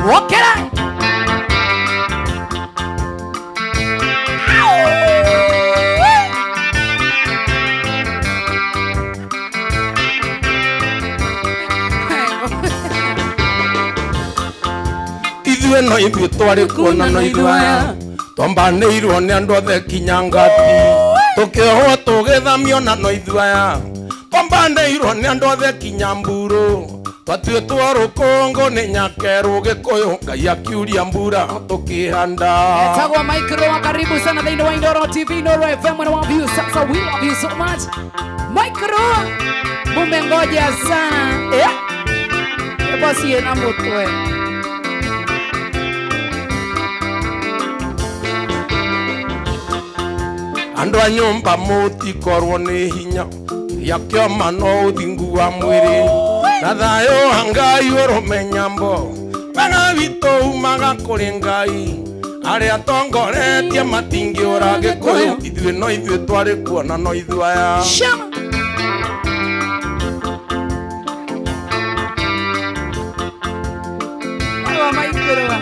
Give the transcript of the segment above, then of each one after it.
Wokera Ithuĩ no ithuĩ twarĩ kuona no ithuaya twambanĩirwo nĩ andũ othe Kinyangati tũkĩohwo tũgĩthamio na no ithuaya twambanĩirwo nĩ andũ othe Kinyamburu twatuĩtwo Rũkũngũ nĩ Nyakerũ Gĩkũyũ Ngai akiuria mbura tũkĩhanda. Etagwa Mike Roa, karibu sana thĩinĩ wa Inooro TV, Inooro FM, one of you, sasa we love you so much. Mike Roa, mumengoja sana. Basi ena mutwe. Andũ a nyũmba mũtikorwo nĩ hinya ya kĩoma no ũthingu wa mwĩrĩ na thayũ wa Ngai ũrũmenya mbo wega witũ umaga kũrĩ Ngai arĩa atongoretie matingĩũra Gĩkũyũ ithuĩ no ithuĩ twarĩ kuona no ithuaya. Mike Roa.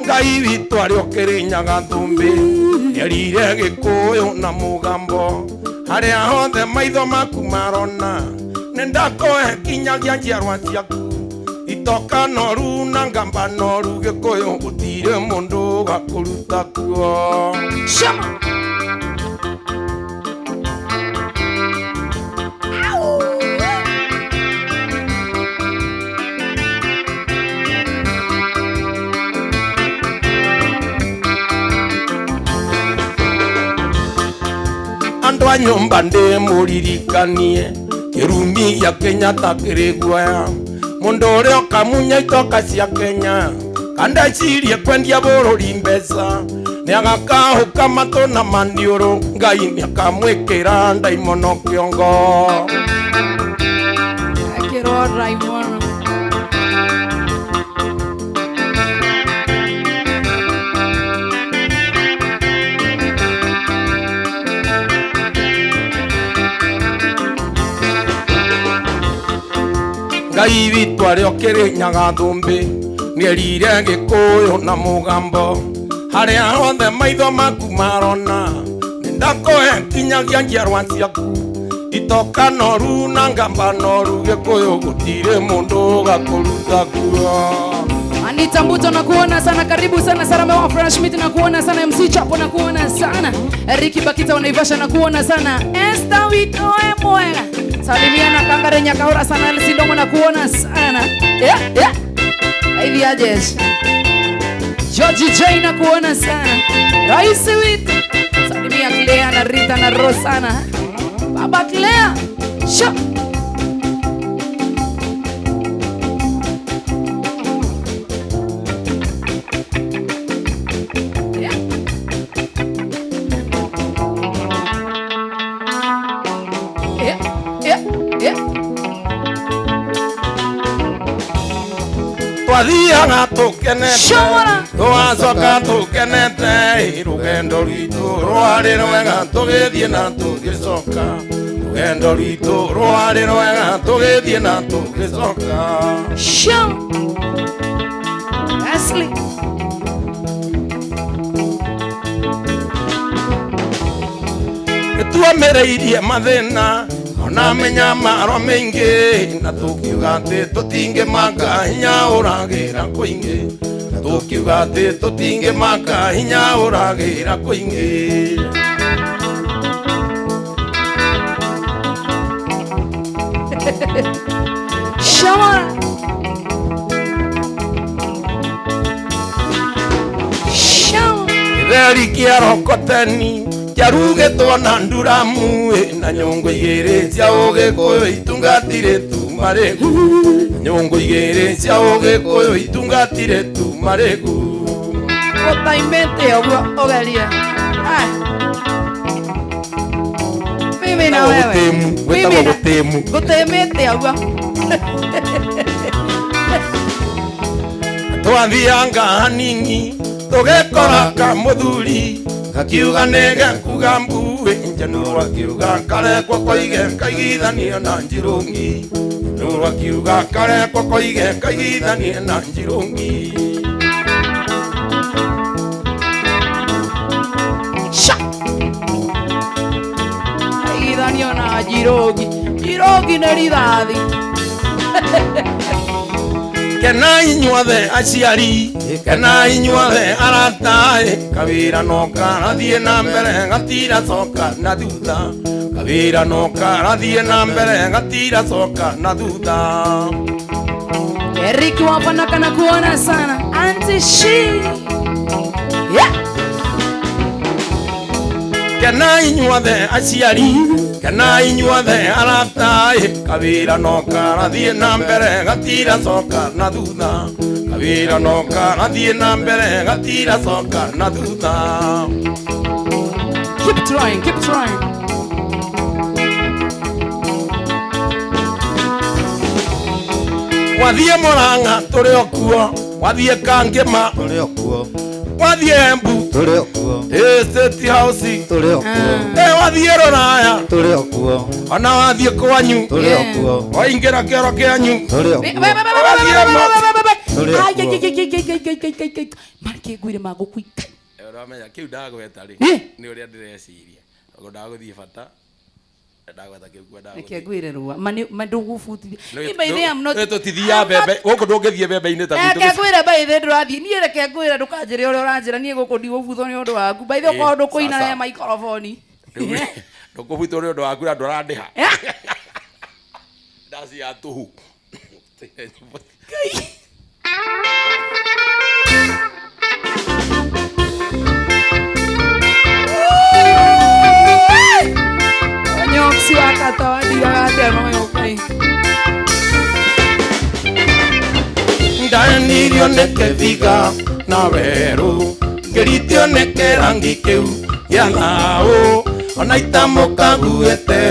Ngai witũ arĩ o Kĩrĩnyaga thũmbĩ nĩerire Gĩkũyũ na mũgambo harĩa hothe maitho maku marona nĩndakũhe kinyagia njiarwa ciaku itoka noru na ngamba noru Gĩkũyũ gũtirĩ mũndũ ũgakũruta kuo. Andũ a nyũmba ndĩmũririkanie kĩrumi gĩa Kenyatta kĩrĩ guoya mũndũ ũrĩa ũkamunya itoka cia Kenya kandecirie kwendia bũrũri mbeca nĩagakahũka matũ na maniũrũ Ngai nĩakamwĩkĩra ndaimono kĩongo. Akĩrwo ndaimono. Ngai witũ arĩ o Kĩrĩnyaga thũmbĩ nĩerire Gĩkũyũ na mũgambo harĩa hothe maitho maku marona nĩndakũhe kinyagia njiarwa ciaku itoka noru na ngamba noru Gĩkũyũ gũtirĩ mũndũ ũgakũruta kuo. Anita Mbuto na kuona sana, karibu sana. Salama wa Fresh Meat na kuona sana. MC Chapo na kuona sana. Ricky Bakita wa Naivasha na kuona sana. Esther Wito mwega. Salimiana Kangare Nyakaura sana. Lisidomo na kuona sana. Hivi ajesh. George J na kuona sana. Raisi Wito. Salimia Clea na Rita na Rosana. Baba Clea. Sha. Twathiaga tũkenete tũgacoka tũkenete rũgendo rwitũ rwarĩ rwega tũgĩthiĩ na tũgĩcoka rũgendo rwitũ rwarĩ rwega tũgĩthiĩ na tũgĩcoka. Ashley nĩtuomereirie mathĩna ona mĩnyamaro mĩingĩ na tũkiuga atĩ tũtingĩmaka hinya ũragĩra kũingĩ na tũkiuga atĩ tũtingĩmaka hinya ũragĩra kũingĩ. Shama Gĩtheri kĩa Rokoteni kĩarugĩtwo na nduramu na nyũngũ igĩrĩ cia Ũgĩkũyũ itungatire tu marĩgu nyũngũ igĩrĩ cia Ũgĩkũyũ itungatire tu marĩgu. Gũtaimĩte ũguo ũgeria mimi na wewe gwĩtagwo gũtĩmu gũtaimĩte ũguo twathianga hanini tugekora ka muthuri gakiuga nege kuga mbuwe njanurwa kiuga karekwo koige kaigithanie na njirungi nurwa kiuga karekwo koige kaigithanie na njirungi kaigithanie na njirungi njirungi nĩ rithathi kena inyuothe aciari kena inyuothe aratae kawira no karathie na mbere gatira coka na thutha kawira no karathie na mbere gatira coka na thutha Eric wapanaka na kuona sana Auntie She yeah. Kena inyuothe aciari kena inyuothe aratae kawira no karathie na mbere gatira coka na thutha kawira no karathie na mbere gatira coka na thutha keep trying wathie Murang'a turi okuo wathie Kangema turi okuo wathie Embu turi okuo State House turi okuo wathie Ruraya turi okuo ona wathie kwanyu turi okuo waingira kero kianyu turi okuo marikĩngwire magũkuika uramenya kiu ndagweta ri ni uria ndireciria ngo ndaguthie bata ndagweta kiu kwenda rekĩngwire rũa mandũgũbutithia ibaithe am not tũtithia mbembe gũkũ ndũngĩthie mbembe-inĩ ta gwitũ rekĩngwire baithe ndũrathiĩ niĩ rekĩngwire ndũkanjĩre ũrĩa ũranjĩra niĩ gũkũ ndigũbuthwo nĩ ũndũ waku baithe ũkorwo ndũkũina na maikoroboni ndũkũbuthwo nĩ ũndũ waku na ndũrandĩha ndaci ya tũhu nyoksi wakatawadia atemoyokai ndanirio nĩ kĩthiga na werũ ngĩritio nĩ kĩrangi kĩu gĩa thayũ ona itamũkaguĩte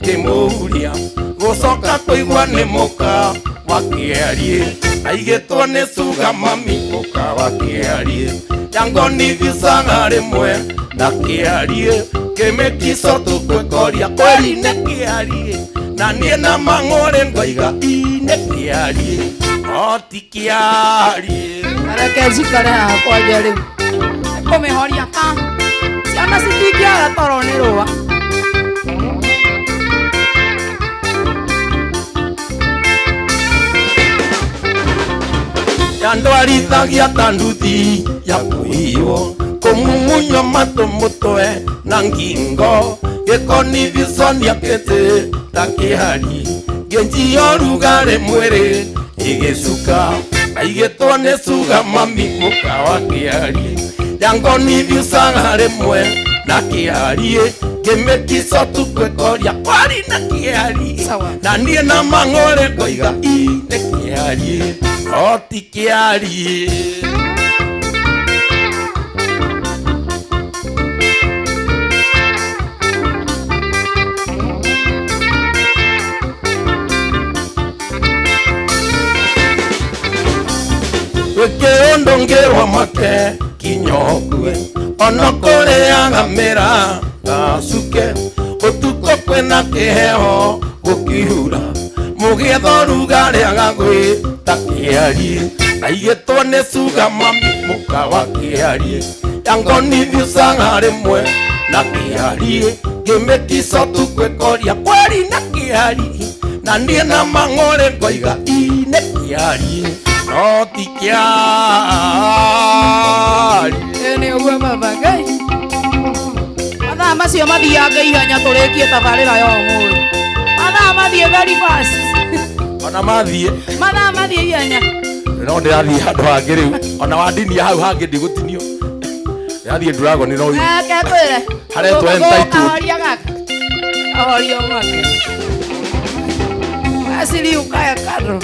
ngĩmũria gũcoka kũigua nĩ mũka wa kĩarie aigĩtwo nĩ cuga mami mũka wa kĩarie yangoni visaga rĩmwe na kĩarie kĩmĩkico tũkwĩkoria kweri nĩ kĩarie na niĩ na mang'ũrĩ ngoiga nĩ kĩarie no ti kĩarie areke njikare hakwa nja rĩu kũmĩhoria ka ciana citingĩaga toro nĩ rũa yandwarithagia ta nduthi ya kũiywo kũmumunywo matũ mũtwe na ngingo gĩkoniviconia kĩtĩ ta kĩhari ngĩnjio rugarĩ mwĩrĩ ĩgĩcuka aigĩtwo nĩ cuga mami mũka wa kĩhari yangonivicaga rĩmwe na kĩhari ngĩmĩkico tukwĩkoria kwari na kĩhari na niĩ na mang'ũrĩ ngoiga nĩ kĩhari no ti kĩhari wĩkĩũndũ ngĩrwa make kinyokue ona kũrĩaga mĩra gacuke ũtukũ kwĩna kĩheho gũkiura mũgĩetho rugarĩ agagwĩta kĩarie aigĩtwo nĩ cuga mami mũka wa kĩarie yangonivicaga rĩmwe na kĩarie ngĩmĩkico tukwĩkoria kweri na kĩarie na niĩ na mang'ũrĩ ngoiga nĩ kĩarie no ti kĩarie nĩ ũguo baba ngai mathaa macio mathianga ihenya tũrĩkie tabarĩra ya ũmũthĩ mathaa mathiĩ very fast ona mathiĩ mathaa mathiĩ ihenya no ndĩrathiĩ handũ hangĩ rĩu ona wandinia hau hangĩ ndigũtinio ndĩrathiĩ Dragon no kekwĩre haretwo entitled kahoria gaka kahoria mwake asili ukaya kadro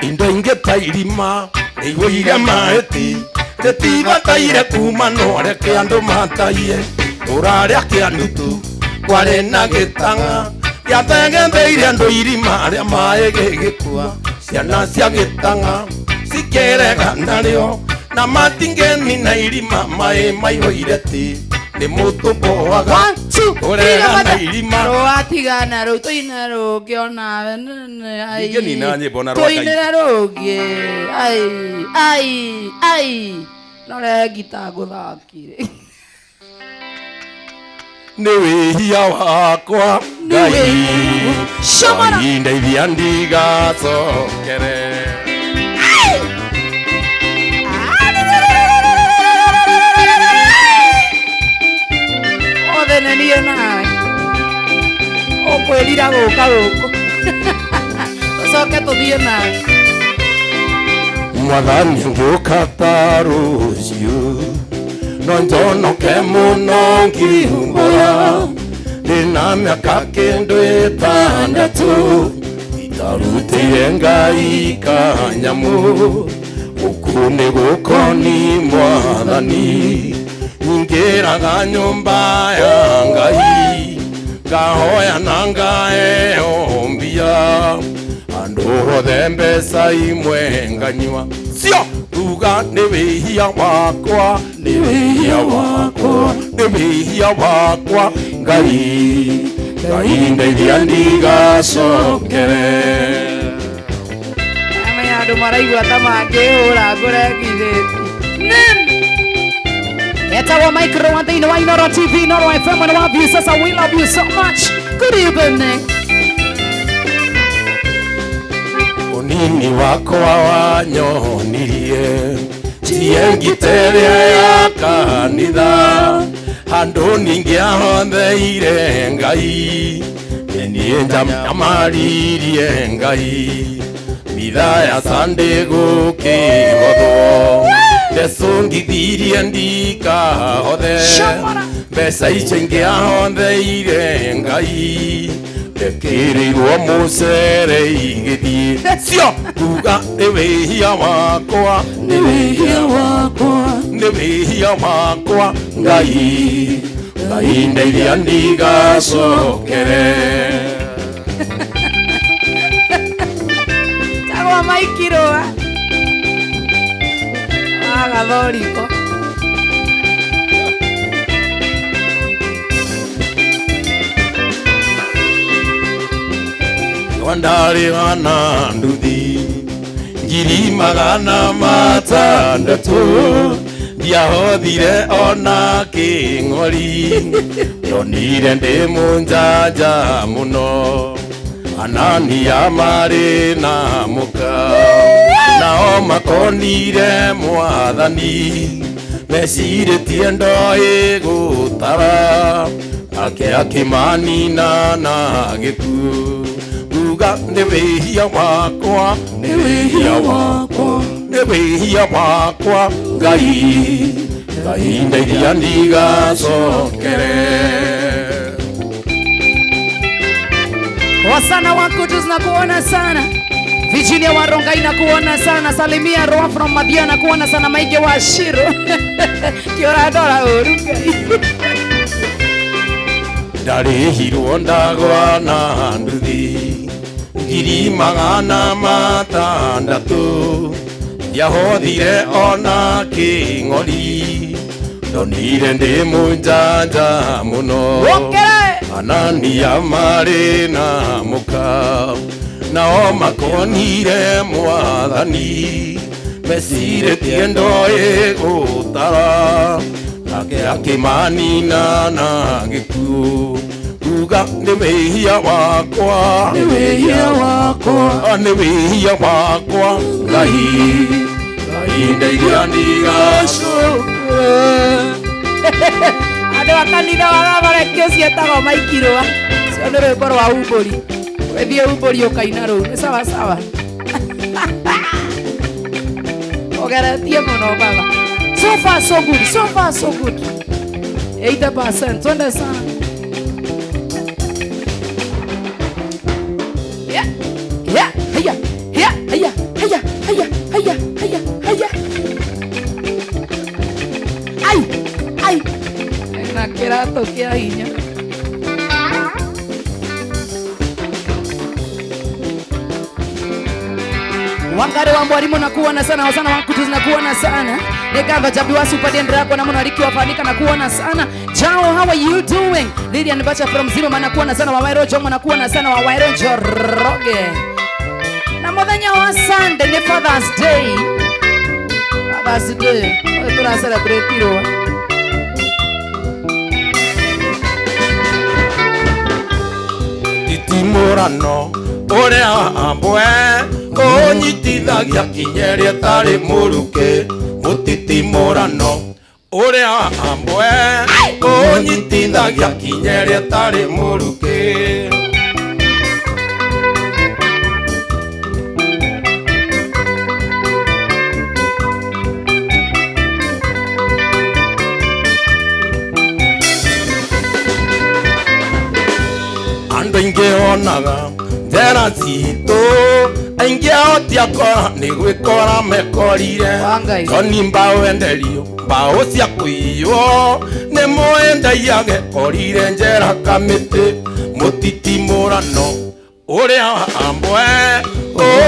indo ingĩ ta irima rĩihũire maĩti rĩtibataire kuma no reke andũ mataie ũrarĩa kĩanutu kwarĩ na gĩtang'a gĩategetheire andũ irima rĩa maĩ gĩgĩkua ciana cia gĩtang'a cikerega narĩo na matingeni na irima maĩ maihũire ti nĩ mũtũmboaga ũrega na irima rwatigana rũu tũina rũngĩ ona ningĩnina nyĩmbo na tũinĩre rũngĩ nore ngita ngũthakire nĩ wĩhia wakwa Ngai ndeithia ndigacokere othenenie nawe ũkwĩrira gũka gũkũ tũcoke tũthiĩ nawe mwathani ngĩũka ta rũciũ no njonoke mũno ngĩhumbũra ndĩna mĩaka kĩndũ ĩtandatũ itarutĩire Ngai kanyamũ gũkũ nĩ gũkoni mwathani ingĩraga nyũmba ya Ngai ngahoya na ngaheo mbia andũ othe mbeca imwe nganyua cio ruga nĩ wĩhia wakwa nĩ wĩhia wakwa nĩ wĩhia wakwa Ngai ndeithia ndigacokere amenya andũ maraigua ta mangĩhũra ngũrengithĩti etagwo Micro wa thĩinĩ wa Inooro TV Inooro FM and love you sasa we love you so much good evening ũnini wakwa wanyonirie tiengiterĩa ya kanitha handũ ningĩahontheire Ngai niĩ njamaririe Ngai mitha ya Sunday gũkĩhothwo ndecũngithirie ndikahothe mbeca icio ingĩahontheire Ngai ndekĩrĩirwo mũcere igĩthiĩ cio kuga nĩ wĩhia wakwa nĩ wĩhia wakwa nĩ wĩhia wakwa Ngai ndeithia ndigacokere tagwo Micro agathoriko wandarĩgana nduthi ngiri magana matandatũ ndiahothire ona kĩng'ori ndonire ndĩ mũnjanja mũno Anania marĩ na mũka nao makonire mwathani mecirĩtie ndoĩ gũtara ake akĩmanina na gĩkuũ ruga nĩ wĩhia wakwa nĩ wĩhia wakwa nĩ wĩhia wakwa Ngai ndeithia ndigacokere wasana wa Kutus na kuona sana Virginia wa Rongai na kuona sana salimia Roa from Madia na kuona sana Maige wa Shiro kĩoradora ũrugai ndarĩhirwo ndagwa na nduthi ngiri magana matandatũ ndiahothire ona kĩng'ori ndonire ndĩ mũnjanja mũno Anania marĩ na mũka nao makonire mwathani mecirĩtie ndoĩ gũtara nake akĩmanina na gĩkuũ ruga nĩ wĩhia wakwa nĩ wĩhia wakwa nĩ wĩhia wakwa Ngai ndeithia ndigacokere andũ a kanitha warabarekio cietagwo Micro cio nĩ rwĩmbo rwa umbũri wĩthiĩ umbũri ũkaina rũu nĩ sawa sawa ũgeretie mũno baba so far so good 80% twende sana ai na kĩratũ kĩa hinya Wangare wa mwalimu na kuona sana, wasana wakutu na kuona sana. Negava jabiwa superdendra yako na mwanaliki wafanika na kuona sana. Jao, how are you doing? Lilian Bacha from Zero na kuona sana. Wawairo Jomo na kuona sana. Wawairo Joroge. Na muthenya wa Sunday ni Father's Day. Father's Day. Tuna celebrate iro. Titimorano orea ambwe onyitithagia kinyeria tari muruke mutitimorano orea ambwe onyitithagia kinyeria tari muruke ando ingeonaga njera citũ aingĩ ao tiakora nĩ gwĩkora mekorire toni mbaũ enderio mbaũ cia kũiywo nĩ mũendagia gekorire njera kamĩtĩ mũtitimũrano ũrĩa ambwe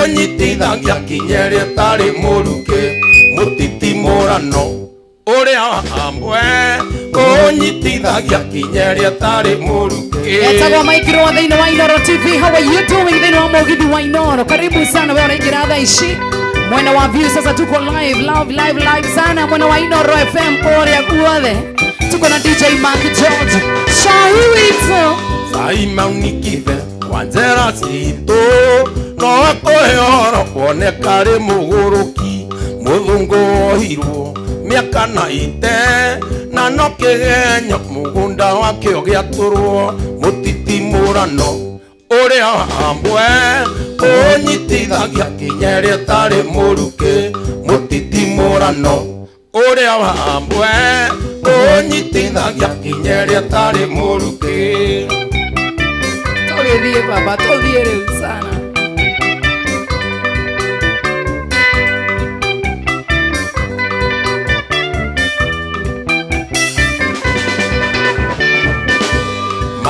ũnyitithagia kinyere tarĩ mũrukĩ mũtitimũrano ũrĩa ambwe ũnyitithagia kinyere tarĩ mũrukĩ. Etagwo Mike Roa thĩinĩ wa Inoro TV. How are you doing thĩinĩ wa Mũgithi wa Inoro? Karibu sana wewe unaingira thaa ici mwena wa view. Sasa tuko live sana mwena wa Inoro FM kũrĩa guothe. Tuko na DJ Mark George Shahi witũ Saimaunikive wanjera citũ no akũheo wone karĩ mũgũrũki mũthũngũ wohirwo miaka na ite na no kĩgenyo mũgũnda wakĩo gĩatũrwo mũtitimũrano ũrĩa ambwe ũnyitithagia kinyere tarĩ mũrukĩ mũtitimũrano ũrĩa ambwe ũnyitithagia kinyere tarĩ mũrukĩ. Tũgĩthiĩ baba, tũthiĩ rĩu sana.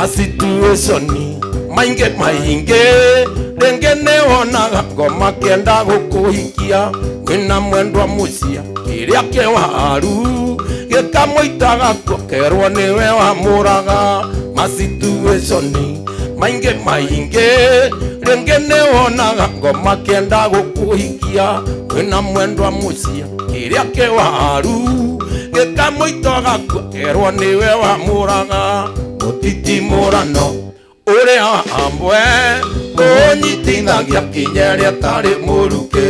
Masituationi mainge renge neonaga ngoma kenda gũkũhikia wĩna mwendwa mũcia kĩrĩa kĩ waru gĩkamũitaga kerwo nĩwe wamũraga. Masituationi mainge renge neonaga ngoma kenda gũkũhikia wĩna mwendwa mũcia kĩrĩa kĩ waru gĩkamũitaga kerwo nĩwe wamũraga. Mũtitimũrano ũrĩa ambwe ũnyitithagia kinyere tarĩ mũrukĩ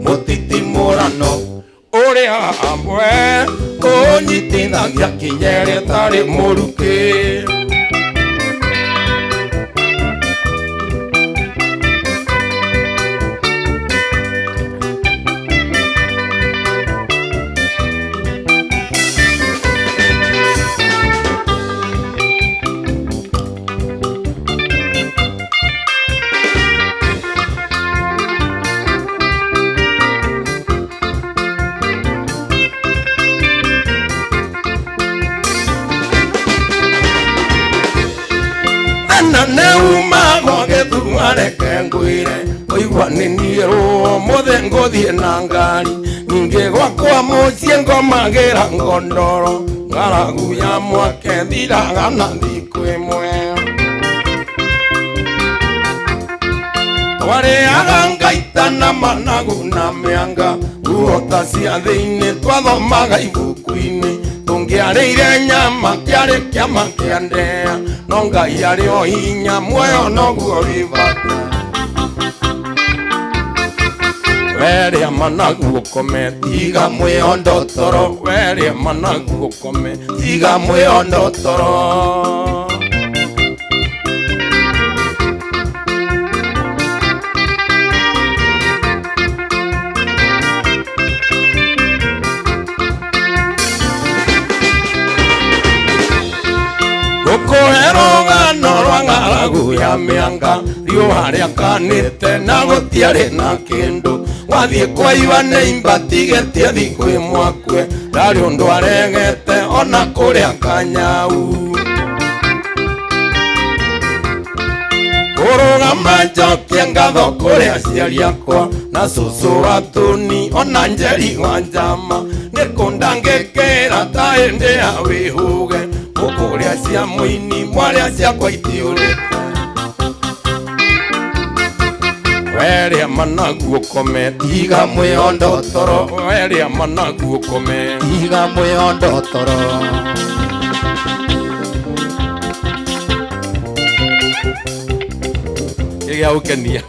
mũtitimũrano ũrĩa ambwe ũnyitithagia kinyere tarĩ mũrukĩ. Neuma gogethuma reke ngwire oigwa nĩ niĩ mũthĩ ngũthiĩ na ngari ningĩ gwakwa mũciĩ ngomagĩra ngondoro ng'aragu ya mwake thiraga na thikũ ĩmwe twarĩaga ngaita na managu na mĩanga guota cia thĩinĩ twathomaga ibuku-inĩ tũngĩarĩire nyama kĩarĩ kĩama kĩa ndea no Ngai arĩ o hinya muoyo noguo wĩ bata. Werĩa managu ũkome tiga mwĩondo toro werĩa managu ũkome tiga mwĩondo toro. Rũgano rwa ng'aragu ya mĩanga riũa rĩakanĩte na gũtiarĩ na kĩndũ wathiĩ kwa iwa nĩ imba tigetie thikũ ĩmwe kwe ndarĩ ũndũ aregete ona kũrĩa kanyau Urugama njokia ngatho kuri aciari akwa na cucu wa Tuni ona Njeri wa Njama nikunda ngikira ta hindi ya wihuge ukuria cia muini mwaria ciakwa itiuri weria managu ukome Iga mwiondo toro weria managu ukome Iga mwiondo toro Iga ukenia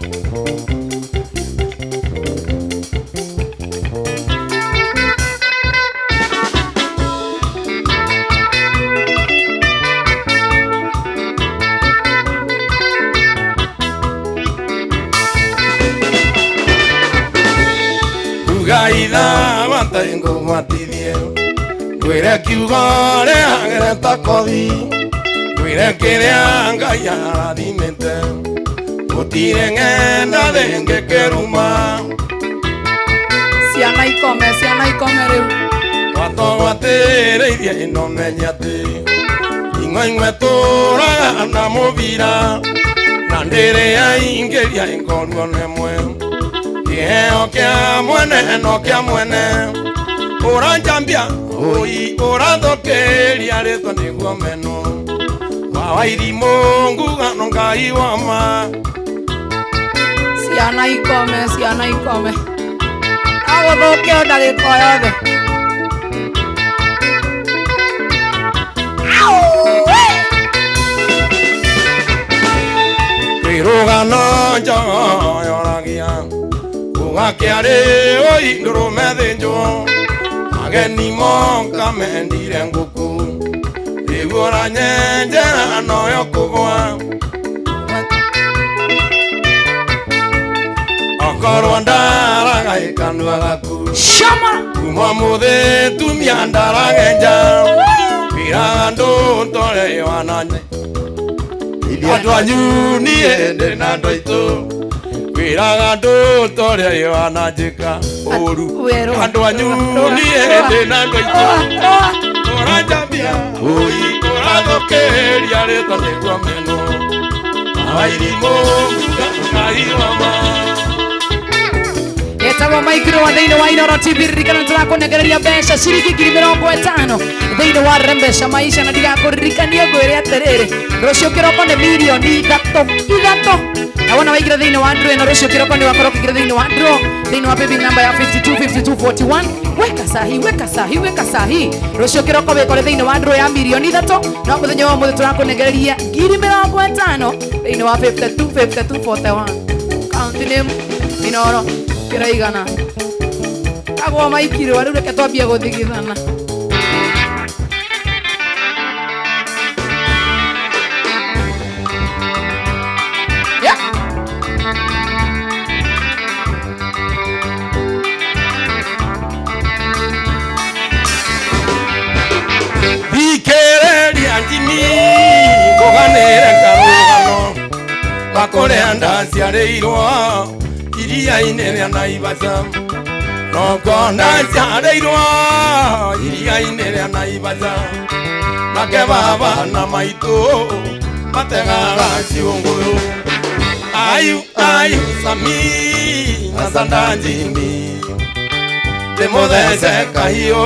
Gaida matengo matidie Gwire kiugo rea takothi Gwire kirea ngaya dimente Utire ngenda denge keruma Ciana ikome riu Wato watereirie ino menyate Ing'oing'we tũraga na mũbira Na ndĩrĩ yaingĩria ingorwo nemwe Kiheo kia mwene no kia mwene Uranjambia ui urathokeria rĩtwa nĩguo meno Wawairimu ngugano Ngai wama Ciana ikome agũthũkio ndagĩka o yothe Kwĩrũgano njoyoragia Ugakiari oi ndurume thinjwo Ageni moka mendire nguku Igura nyenjera noyo kugwa Okorwo ndaraga ikanua gaku Shama Kuma muthi tumia ndaragenja Wiraga ndũntore yoananye Andũ anyu niĩ ndĩ na andũ aitũ Wiraga ndũntore yoananjĩka ũru Andũ anyu niĩ ndĩ na andũ aitũ Ũranjambia ũi ũrathũkĩria rĩtwa nĩguo meno Awairimũ Ngai wama Etagwo Maikiro wa thĩinĩ wa Inooro TV ririkana tũrakũnengereria mbeca ciringi 50,000 thĩinĩ wa Rembesha Maisha na ndigakũririkanie ngwĩre atĩrĩrĩ rũciũ kĩroko nĩ milioni ithatũ na wona waingĩra thĩinĩ wa draw ĩno rũciũ kĩroko nĩ wakorwo ũkĩingĩra thĩinĩ wa draw thĩinĩ wa paybill number ya 525241 weka sahi rũciũ kĩroko wĩkore thĩinĩ wa draw ya milioni ithatũ no mũthenya wa mũthĩ tũrakũnengereria 50,000 thĩinĩ wa 5241 county name Inooro kiraigana agwo Maikiro rĩu reke twambie gũthigithana Thikĩrĩria njini kũganĩre karũgano Gakũrĩa ndaciarĩirwo iria-inĩ rĩa Naivasha Noko ndaciarĩirwo iria-inĩ rĩa Naivasha Nake baba na maitũ mategaga ciũngũyũ Ayu Sami Hasanda njini Ndĩmũthece kahiũ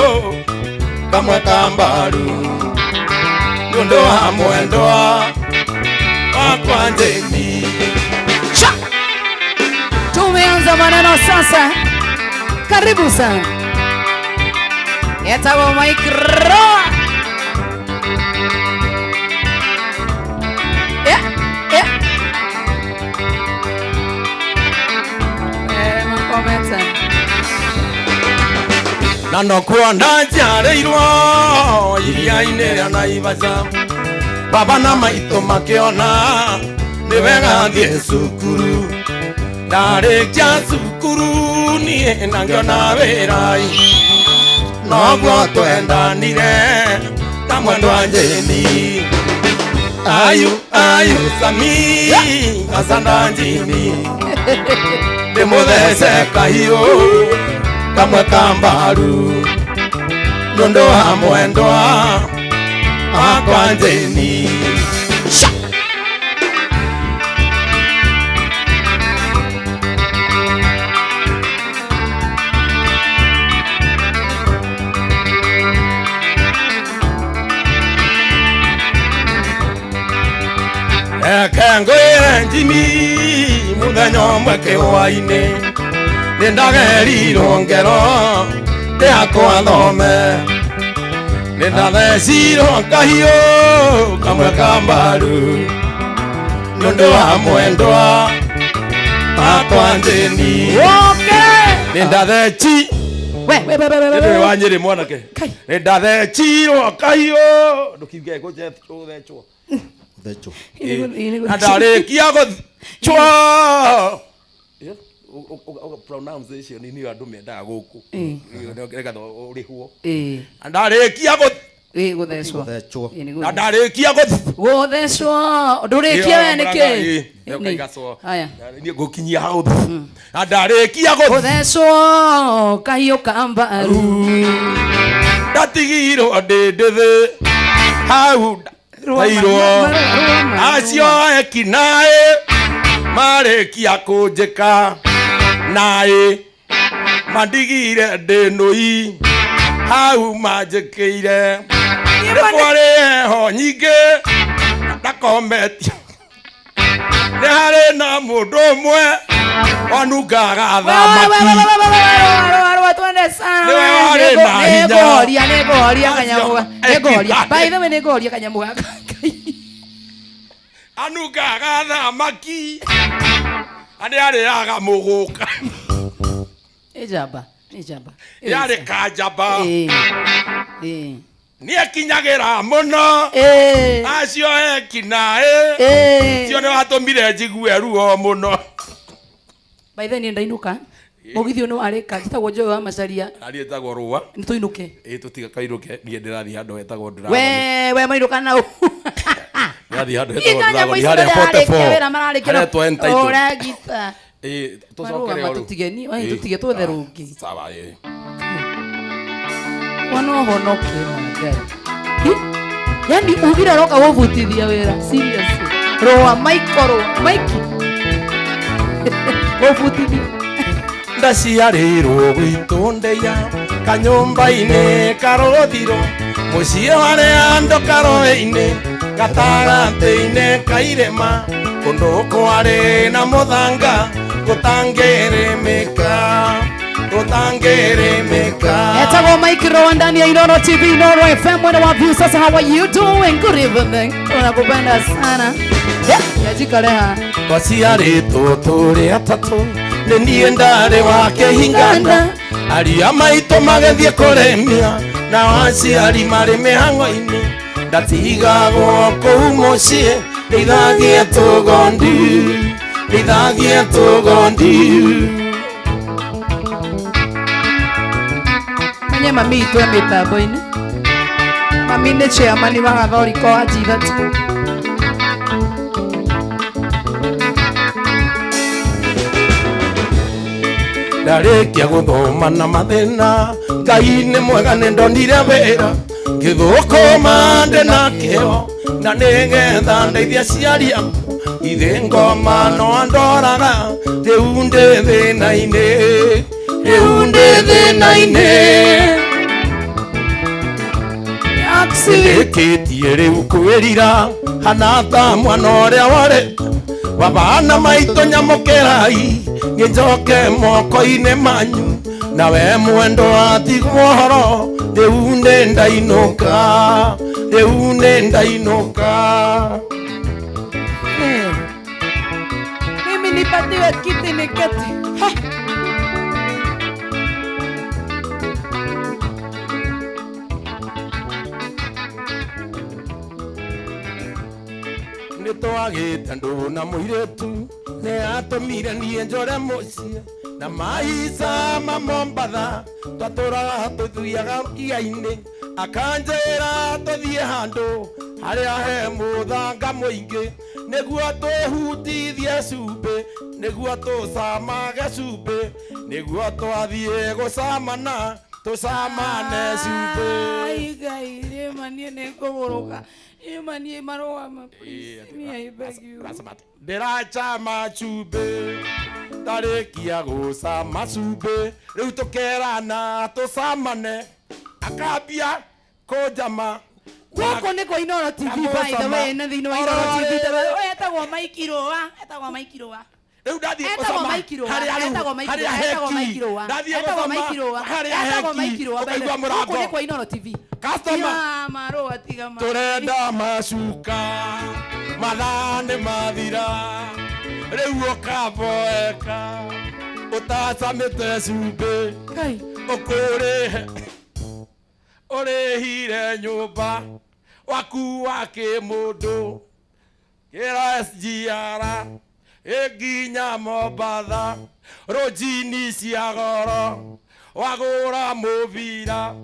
kamwe ka mbaru Nĩũndũ wa mwendwa wakwa njini tumeanza maneno sasa karibu sana Etagwo Maikiro makometa Na nokuo ndaciarĩirwo iria-inĩ rĩa Naivasha Baba na maitũ makĩona nĩ wega thiĩ cukuru Ndarĩkia cukuru niĩ na ngĩona wĩra Noguo twendanire na mwendwa njini Ayu Sami Hasanda njini Ndĩmũthece kahiũ kamwe ka mbaru Nĩũndũ wa mwendwa wakwa njini Rengoire Jimmy muthenya umwe kiwaine nindagerirwo ngero ndiakwa thome nindathecirwo kahiũ kamwe ka mbaru nũndũ wa mwendwa akwa njĩni nindatheci nĩ wa Nyĩrĩ mwanake nindathecirwo kahiũ ndũkiuge gũthecwo ndarĩkia gũthwa pronunciation ni andũ mendaga gũkũ nĩgetha ũrĩhwo ndarĩkia gũthecwo ndarĩkia gũthecwo ndũrĩkia we nĩkĩ haya niĩ ngũkinyia hau ndarĩkia gũthecwo kahiũ ka mbaru ndatigirwo ndĩndĩthĩ hau tairwo acio ekinaĩ marĩkia kũnjĩka naĩ mandigire ndĩnũi hau manjĩkĩire nĩkwarĩ heho nyingĩ ndakometio nĩ harĩ na mũndũ ũmwe wanungaga thamaki nĩngũhoria kanyamũ gaka anungaga thamaki arĩ arĩaga mũgũka ĩjamba yarĩ kanjamba nĩekinyagĩra mũno acio ekinaĩ cio nĩ watũmire njigue ruo mũno baithe niĩ ndainũka mũgithi ũyũ nĩ warĩka njĩtagwo Njoe wa Macharia ariĩ etagwo Rũa nĩ tũinũke tũtiga kainũke niĩ ndĩrathiĩ handũ hetagwo we mainũka nau ndĩrathiĩ handũ hetagwo Dragon harĩa Pote ũragita tũcokere tũtige twethe rũngĩ sawa wanohonoke magari yani ugira roka wovutithia wĩra seriously Rũa Mike wovutithia ndaciarĩirwo gwitũ ndĩya kanyũmba-inĩ karũthiro mũciĩ warĩa andũ karoĩ-inĩ gatagatĩ-inĩ ka irĩma kũndũ kwarĩ na mũthanga gũtangĩrĩmĩka etagwo Mike Rũa ndani ya Inooro TV Inooro FM mwene wa view. Sasa how are you doing? Good evening, tunakupenda sana yajikareha twaciarĩtwo tũrĩ atatũ nĩ niĩ ndarĩ wake hingana aria maitũ magĩthiĩ kũrĩmia na aciari marĩ mĩhang'o-inĩ ndatigagwo kũu mũciĩ ndĩithagie tũgondi menye mami itũ e mĩtambo-inĩ mami nĩ chairman wa Gathoriko wa Jithatu ndarĩkia gũthoma na mathĩna Ngai nĩ mwega nĩ ndonire wĩra ngĩthũkũma ndĩ na kĩo na nĩgetha ndeithia aciari akwa ithe ngoma no andoraga rĩu ndĩ thĩna-inĩ ndĩkĩtie rĩu kwĩrira hana ta mwana ũrĩa warĩ babana maitũ nyamũkĩrai nĩnjoke moko-inĩ manyu nawe mwendwa atigwo ũhoro rĩu nĩ ndainũka mimi nipatiwe kiti niketi nĩtwagĩte ndũ na mũirĩtu nĩatũmire niĩ njore mũciĩ na maica ma Mombatha twatũraga tũthiaga iga-inĩ akanjĩra tũthiĩ handũ harĩa he mũthanga mũingĩ nĩguo twĩhutithie cumbĩ nĩguo tũcamage cumbĩ nĩguo twathiĩ gũcamana tũcamane cumbĩ Ngai rĩma niĩ nĩngũgũrũka rĩma niĩ marũgama ndĩracama cumbĩ ndarĩkia gũcama cumbĩ rĩu tũkerana tũcamane akambia kũnjama Gũkũ nĩ kwa Inooro TV by the way, na thĩinĩ wa Inooro TV oya etagwo Maikirũa Rĩu ndathiĩ gũcoma harĩa heki ũkaigua mũrango gũkũ nĩ kwa Inooro TV. customer Marũa tiga tũrenda macuka mathaa nĩ mathira rĩu ũkamboeka ũtacamĩte cumbĩ ũkũrĩhe ũrĩhire nyũmba wakua kĩmũndũ kĩra SGR ĩnginya Mombatha rũjini cia goro wagũra mũbira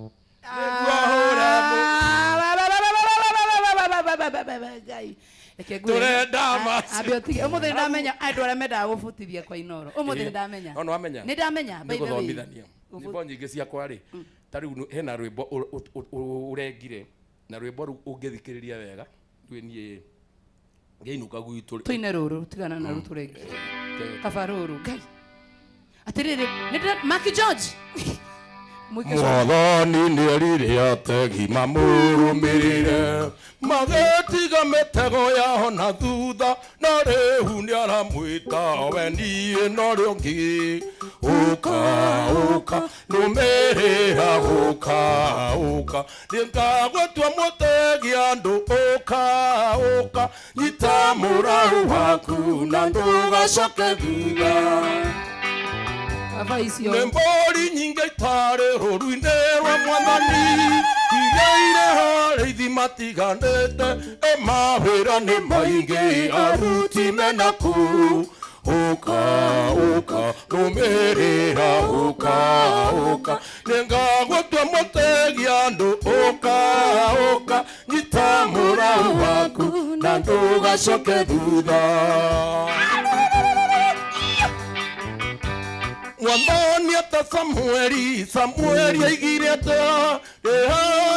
turenda macio umuthi ndamenya andu aria mendaga gubutithia kwa Inooro umuthi ndamenya no amenya ni ndamenya by the way guthomithania nyimbo nyingi ciakwa ri ta riu hena rwimbo urengire na rwimbo ru ungithikiriria wega nie ngeinuka gwitu tuine ruru tigana na rutu rengi kafaruru ngai atiriri ni Mark George Mwathani nĩ erire ategi mamũrũmĩrĩre magĩtiga mĩtego yao na thutha na rĩu nĩ aramwĩta we niĩ norĩ ũngĩ ũka nũmĩrĩra ũka nĩngagũtua mũtegi andũ ũka nyita mũraũ waku na ndũgacoke thutha Nembori nyingi itare rũru-inĩ rwa Mwathani iria harĩ ithima tiganĩte mawĩra nĩ maingĩ aruti mena kũu ũka rũmĩrĩra ũka nĩngagũtua mũtegi andũ ũka nyita mũraũ waku na ndũgacoke thutha Mwathani ata Samueli aigire ata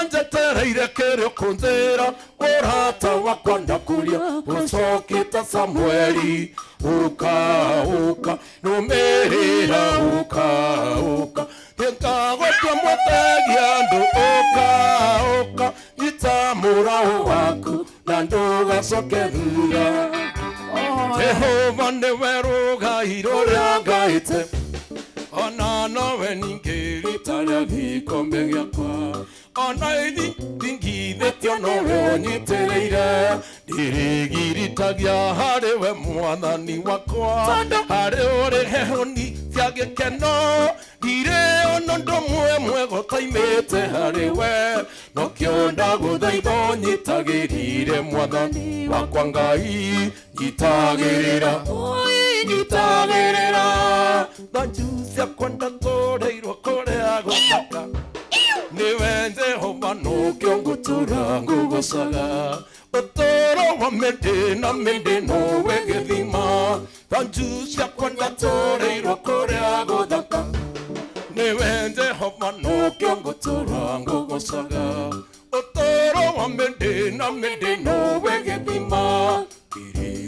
njetereire kĩrĩo kũnjĩra ũrata wakwa ndakũria ũcokete Samueli ũka nũmĩrĩra ũka nĩngagũtua mũtegi andũ ũka nyita mũraũ waku na ndũgacoke thutha Jehova nĩwe rũgai rũrĩa ngaĩte ona nowe ningĩritaria gĩkombe gĩakwa ona ithingithĩtio nowe ũnyitĩrĩire ndĩrĩgiritagia harĩ we Mwathani wakwa harĩ ũrĩ hehoni cia gĩkeno ndirĩ ona ũndũ mwemwe gũtaimĩte harĩ we nokĩo ndagũthaitha ũnyitagĩrĩre Mwathani wakwa Ngai nyitagĩrĩra thanju ciakwa ndatũrĩirwo kũrĩa gũthaka nĩwe Jehova nokĩo ngũtũra ngũgũcaga ũtũũro wa mĩndĩ na mĩndĩ nowe gĩthima thanju ciakwa ndatũrĩirwo kũrĩa gũthaka nĩwe Jehova nokĩo ngũtũra ngũgũcaga ũtũũro wa mĩndĩ na mĩndĩ nowe gĩthima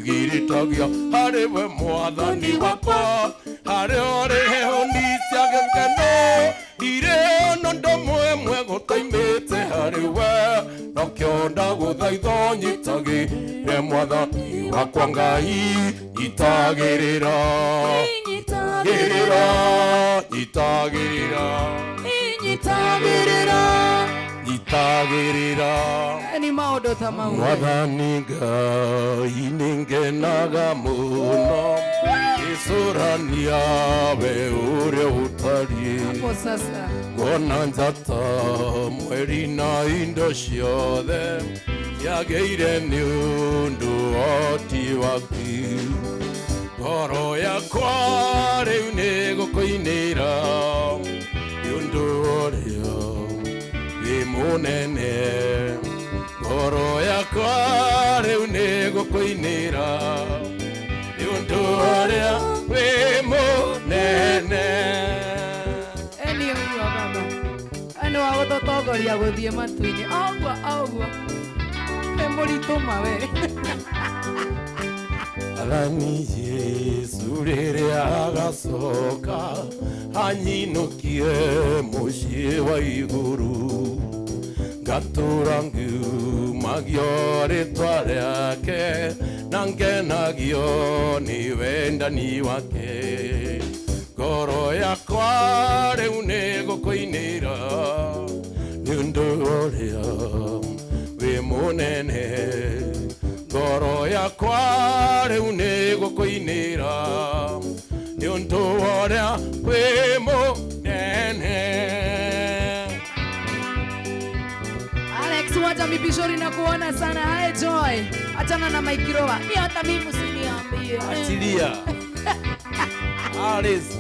giritagia harĩ we Mwathani wakwa harĩ ũrĩ hehoni cia gĩkeno ndirĩ ona ũndũ mwemwe gũtaimĩte harĩ we nokĩo ndagũthaitha ũnyitagĩre Mwathani wakwa Ngai nyitagĩrĩra ni maũndũ ta mau Mwathani Ngai nĩngenaga mũno gĩcũrania we ũrĩa ũtariĩ ngona njata mweri na indo ciothe ciagĩire nĩ ũndũ oti waku ngoro yakwa rĩu nĩ gũkũinĩra nĩ ũndũ ũrĩa wĩ mũnene ngoro yakwa rĩu nĩ gũkũinĩra nĩ ũndũ ũrĩa wĩ mũnene nĩ wa gũtũtongoria gũthiĩ matu-inĩ ũguo nĩ mũritũ mawe Athani Yesu rĩrĩa agacoka anyinũkie mũciĩ wa igũrũ ngatũra ngiuga magio ritwa riake na ngenagio ni wendani wake ngoro yakwa riu ni gukuinira ni undu uria wi munene ngoro yakwa riu ni gukuinira ni undu uria wi munene. Wacha mipishori na kuona sana. Hai Joy, achana na Maikiroa. Ni hata mimi usiniambie. Achilia. Alice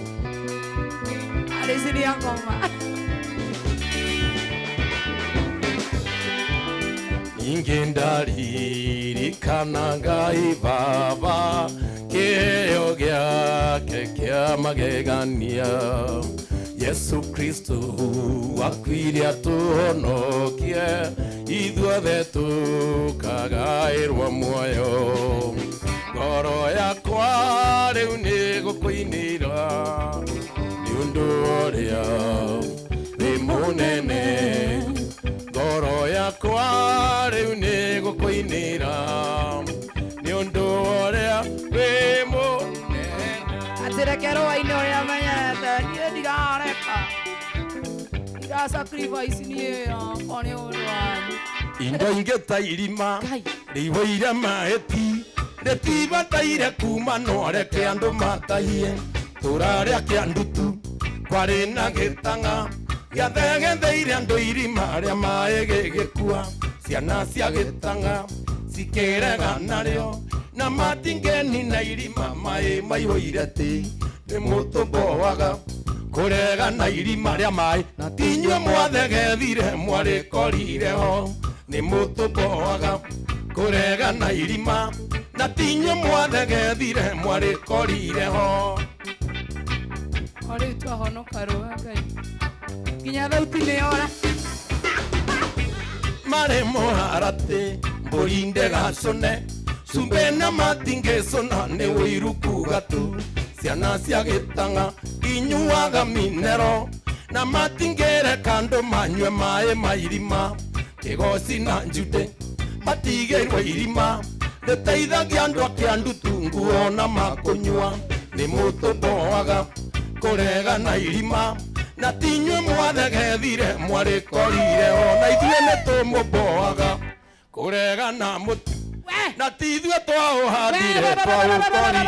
ni ngoma. Ingendaririkana Ngai Baba kĩheo gĩake kĩa magegania Yesu Kristo akuire atuhonokie ithuothe tukagaĩrwo muoyo ngoro yakwa rĩu nĩ gũkũinĩra nĩ ũndũ ũrĩa wĩ mũnene ngoro yakwa rĩu nĩ gũkũinĩra nĩ ũndũ ũrĩa wĩ mũnene. Atirekero waine ũrĩa menyete niĩ ndigareka sacrifice niĩ yakwa nĩ ũndũ wanyu. Indo ingĩ ta irima rĩihũire mahĩti rĩtibataire kuma no reke andũ matahie tũrarĩa kĩa ndutu kwarĩ na gĩtang'a gĩathegetheire andũ irima rĩa maĩ gĩgĩkua ciana cia gĩtang'a cikĩrega narĩo na matingĩnina irima maĩ maihũire tĩ nĩ mũtũmboaga kũrega na irima rĩa maĩ na tinyuĩ mwathegethire mwarĩkorire ho nĩ mũtũmboaga kũrega na irima na tinyuĩ mwathegethire mwarĩkorire ho. Rĩu twahonoka rũa Ngai nginya thauti nĩyora marĩ mũharatĩ mbũri ndĩgacũne cumbe na matingĩcũna nĩ ũiru kuga tu ciana cia gĩtang'a inyuaga minero na matingĩreka andũ manyue maĩ ma irima kĩgoci na njude matigĩirwo irima rĩteithagia andũ a kĩandutu nguo na makũnyua nĩ mũtũmboaga kũrega na irima na tinyuĩ mwathegethire mwarĩkorire ho na ithuĩ nĩ tũmũmboaga kũrega na mũtu na tithuĩ twaũhandire twaũkorire.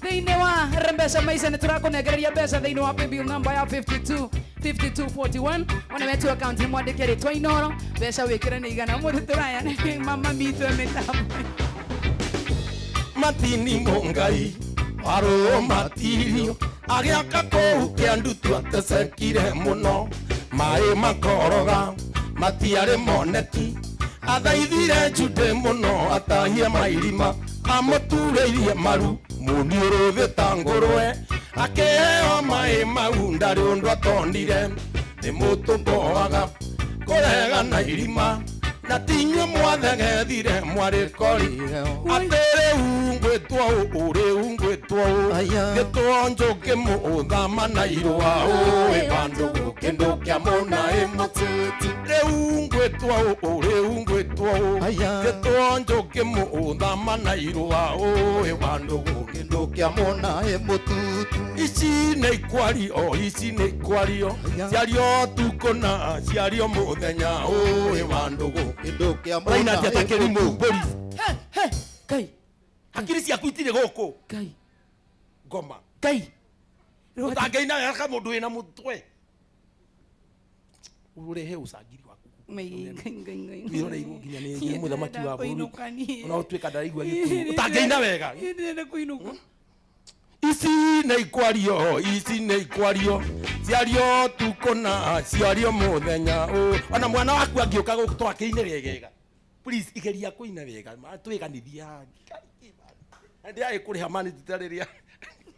Thĩinĩ wa Mbeca Maica nĩ tũrakũnengereria mbeca thĩinĩ wa paybill number ya 5241 ona wetu account nĩ mwandĩke rĩtwa Inoro mbeca wĩkĩre nĩ igana mũndũ tũraya nĩ mama mitũ mĩtambo matini mũngai warũ matirio agĩaka kũu kĩandutu atecekire mũno maĩ makoroga matiarĩ moneki athaithire njude mũno atahie mairima amũturĩirie maru mũniũrũthĩ ta ngũrwe akĩheo maĩ mau ndarĩ ũndũ atondire nĩ mũtũmboaga kũrega na irima na tinyuĩ mwathegethire mwarĩkorire atĩ rĩu ngwĩtwo rĩu ngwĩtwo gĩtwo njũkĩ mũthama na irũa ũĩ bandũ gũkĩndũ kĩa mũnaĩ mũtĩti rĩu ngwĩtwo gĩtwo njũkĩ mũthama na irũa ũĩ bandũ gũkĩndũ kĩa mũnaĩ mũtutu. Ici nĩ ikwario ciario tuko na ciario mũthenya ũĩ bandũ gũkĩndũ kĩa mũnaĩ mũtutu. Ngai akiri ciaku itirĩ gũkũ Ngai ngoma Ngai ũtangĩina wega mũndũ wĩna mũtwe ũrehe ũcangiri waku iroreirwo nginya nĩ mũthamaki wa bũrũri ona ũtuĩka ndaraigua gĩkũyũ ũtangĩina wega. Ici nĩ ikwario ciario tuko na ciario mũthenya ona mwana waku angĩũka gũkũ twakĩinĩre wega please igeria kũina wega twĩganithia ndiaĩ kũrĩha mani tũtarĩria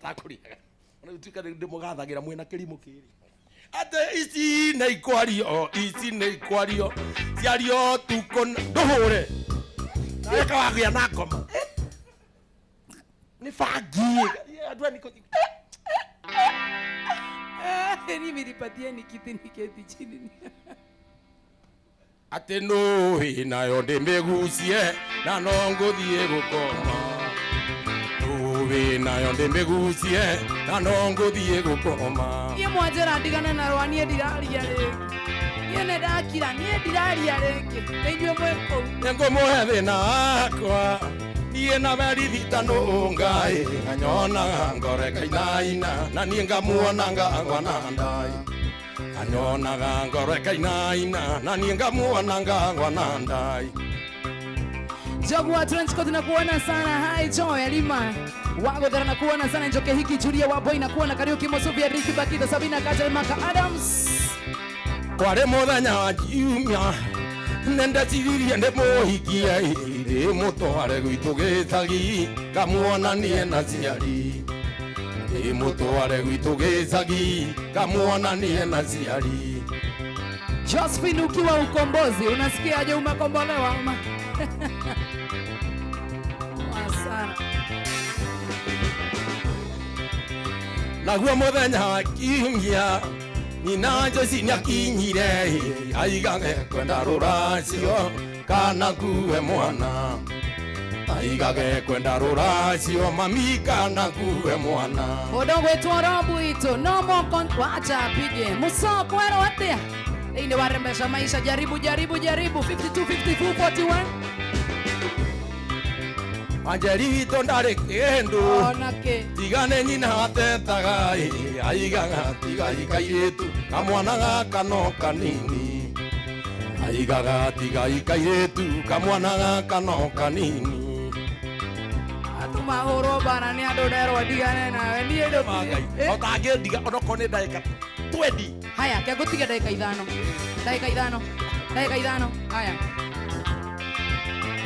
takũrĩhaga ona ũtuĩka ndĩmũgathagĩra mwena kĩrimũ kĩrĩ atĩ ici nĩ ikwario ciario tuko ndũhũre weka wagĩa na ngoma ni bangi andũ niko nilipatia nikiti niketi chini ati no nayo ndimigucie na no nguthie gukoma nayo ndimigucie na no nguthie gukoma ye mwanjera ndigana na rwani ndiraria ringi ye ne ndakira nie ndiraria ringi nĩinyuĩ mwĩkũ nĩngũmũhe thĩna wakwa niĩ na merithita no ngai anyonaga ngore kainaina na niĩ ngamuona ngagwa na ndai anyonaga ngore kainaina na niĩ ngamuona ngagwa na ndai Jogwa Trenchcoat na kuona sana. Hai Joy Alima Wagodhara na kuona sana. Njoke hiki Julia Waboi na kuona. Kariuki Mosovia Ricky Bakita Sabina Kajal Maka Adams kware muthenya wa kiumia nenda ciririe nde muhikia iri mutware gwitu gicagi kamuona nie na ciari iri mutware gwitu gicagi kamuona nie na ciari Josephine ukiwa Ukombozi unasikiaje umekombolewa ama sana naguo muthenya wa kiumia nina Joyce nĩakinyire aigage kwenda rũracio kana kuwe mwana aigage kwenda rũracio mami kana kuwe mwana Odogwe twarabu ito no moko wacha apige musokwero atia inde warembesha maisha jaribu 52 52 41 Anjeri to ndare kendo onake tigane nyina atetaga aigaga tigai kairetu kamwana gaka no kanini aigaga tigai kairetu kamwana gaka no kanini atuma horo bana ni andorero digane nawe ni ndo otage diga onoko ni ndaika 20 haya kia gutiga dakika 5 haya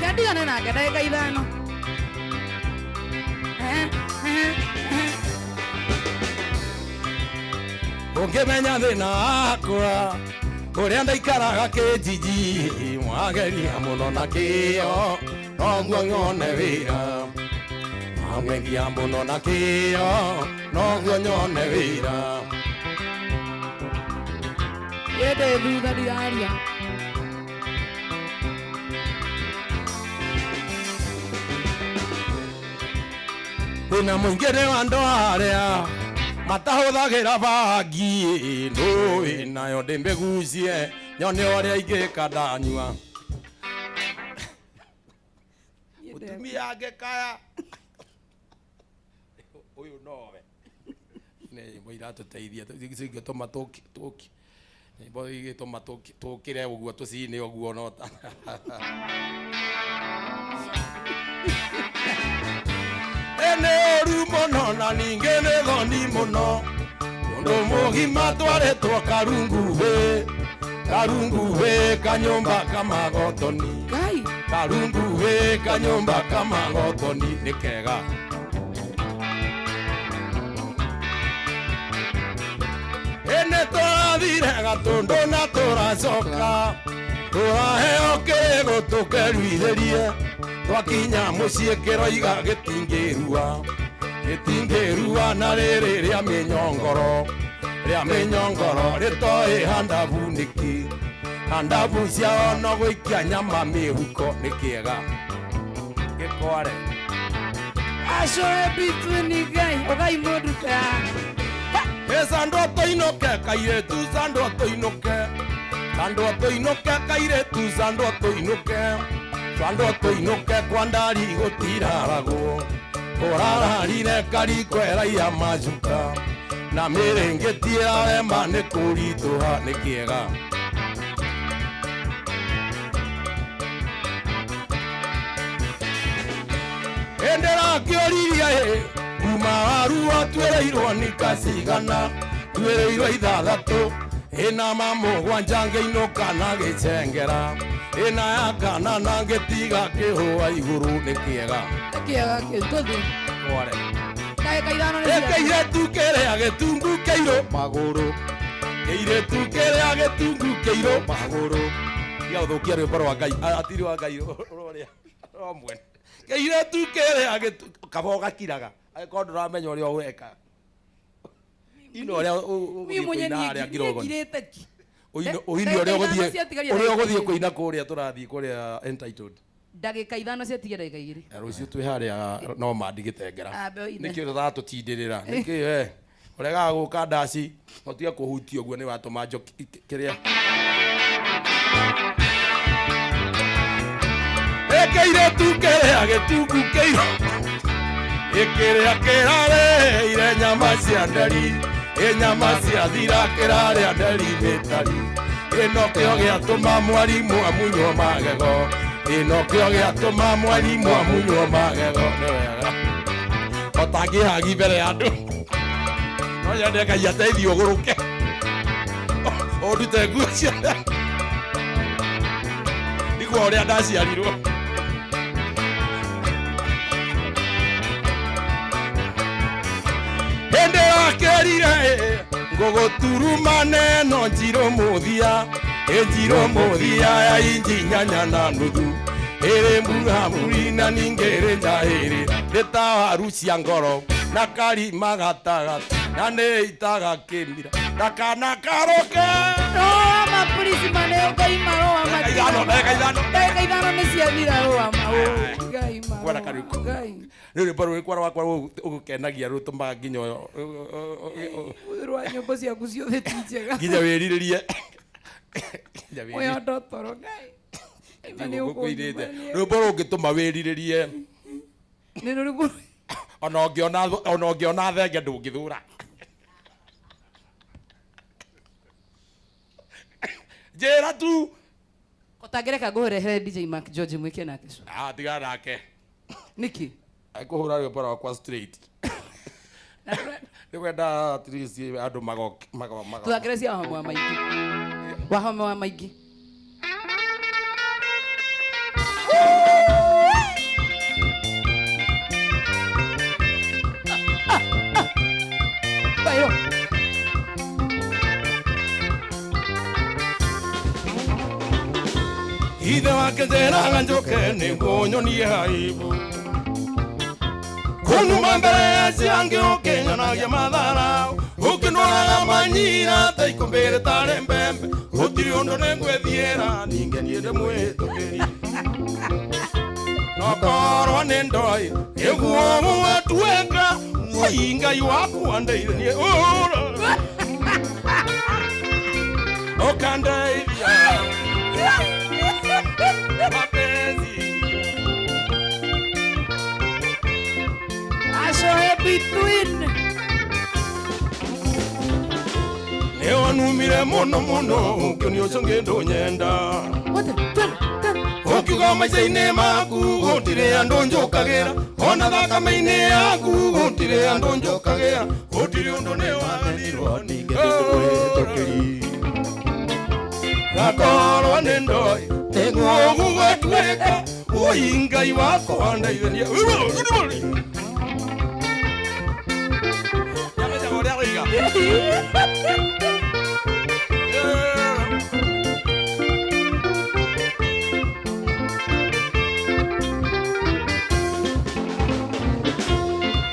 kia digane na dakika 5 Ungimenya thina wakwa uria ndaikaraga kijiji mwageria muno na kio noguo nyone wira mwageria muno na kio noguo nyone wira yede thutha ndiraria wina muingire wa andu aria matahuthagira bangi ndui nayo ndimbigucie nyone uria ingika ndanyua mutumia angikaya uyu nowe ne moira tuteithia tugituma tuki bo igituma tukire uguo tucine uguo nota ene rumono na ningene thoni muno undu mugima twaretwo karungu we kanyumba kamagotoni kai karungu we kanyumba kamagotoni nikega ene twathire gatundu na turacoka turaheo kĩgo tukeruithĩrie twakinya muciĩ kĩroiga gĩtingĩrua na rĩrĩ rĩa mĩnyongoro rĩtoĩ handabu nĩkĩ handabu ciao no gũikia nyama mĩhuko nĩ kĩega gĩkware acoe bituni gai ogai mũndũ ta sando toinoke kairetu sando toinoke kairetu sando toinoke kwandari gutiraragwo urararire karikwera ya majuka na mirengeti arema nĩ kũritũha nĩ kĩega endera kĩoriria kuma warua twereirwo nĩ kacigana twereirwo 6 ĩna mamũgwanja ngĩinũka na gĩcengera ĩna ya kana na ngĩtiga kĩhũa igũrũ nĩ kĩega kĩntuthi kware ndagĩka 5 nĩ kĩiretu kĩrĩa gĩtungu kĩirũ magũrũ kĩiretu kĩrĩa gĩtungu kĩirũ magũrũ tiga gũthũkia rwĩmbo rwa Ngai atiri wa Ngai rũrĩa romwe kĩiretu kĩrĩa kabo gakiraga agĩkorwo ndũramenya ũrĩa ũreka ino ũrĩa mimi mwenye nigirĩte ki Oini ore ogothie kuina kuria turathie kuria entitled. Ndagika 5 ciatige ndagika 2. Rucio twi haria no mandigitengera. Nikio ratutindĩrĩra. Nikio urega guka ndaci otiga kuhutia uguo ni watuma njo kiria. Ekeire tukere agetuku keiro. Ekere akerare ire nyama cia ndari. Nyama cia thira kerare ndari metari. Ino kio giatuma mwarimu amunywo magego. Ino kio giatuma mwarimu amunywo magego. Ni wega. Otangihagi mbere ya andu. No yende Ngai ateithie uguruke. Ondute nguo cia. Niguo uria ndaciarirwo. Hende akerire ngogoturumane no njiro muthia. Njiro muthia ya inji nyanya na nuthu. Ere mbura murina ningere njahiri. Neta waru cia ngoro na kari magatagata. Na nĩ itaga kĩmira na kana karoke. No mapolisi maneo Ngai maroa matano. Ndagika 5 nĩ ciathira roa mau. Ngai maroa. Kwara kariku. Ngai. Rĩu baro wĩkwara wakwa ũgukenagia rũtũmaga nginya rwa nyũmba ciaku ciothe ti njega. Nginya wĩrirĩrie. Oya ndotoro Ngai. Rĩu baro ũngĩtũma wĩrirĩrie. Nĩ rũrĩkũ? Ona ũngĩona thenge ndũngĩthũra. Jera tu. Otangereka ngũrehere DJ Mark George mwike nake co. Tiga nake. Niki? Akuhũra rwĩmbo rwakwa straight. Nĩkwenda at least andũ magoka. Tũthakĩre cia wahome wa maingĩ. Wahome wa maingĩ. Bayo. Ithe wake njeraga njoke nĩguo nyonie haibu. Kunuma mbere ciange ũkĩnyonagia mathara. Ũkĩnũraga manyira ta ikũmbĩrĩ tarĩ mbembe. Gũtirĩ ũndũ nĩngwĩthiĩra ningĩ niĩ ndĩmwĩtũkĩri. Nokorwo nĩ ndoi nĩguo mũgatuĩka Woi Ngai wakwa ndeithia. Ũkandeithia mapenzi. Asho between. Nĩwanumire mũno mũno ũkĩonia ũcio ngĩndũnyenda. Ũkiuga maica-inĩ maku gũtirĩ andũ njũkagĩra. Ona thakame-inĩ yaku gũtirĩ andũ njũkagĩra. Gũtirĩ ũndũ nĩwathirwo ningĩ ndĩmwĩtũkĩri. Nakorwo nĩ ndoi nĩguo gũgatuĩka. Woi Ngai wakwa ndeithia. Nyamenya ũrĩa ũiga.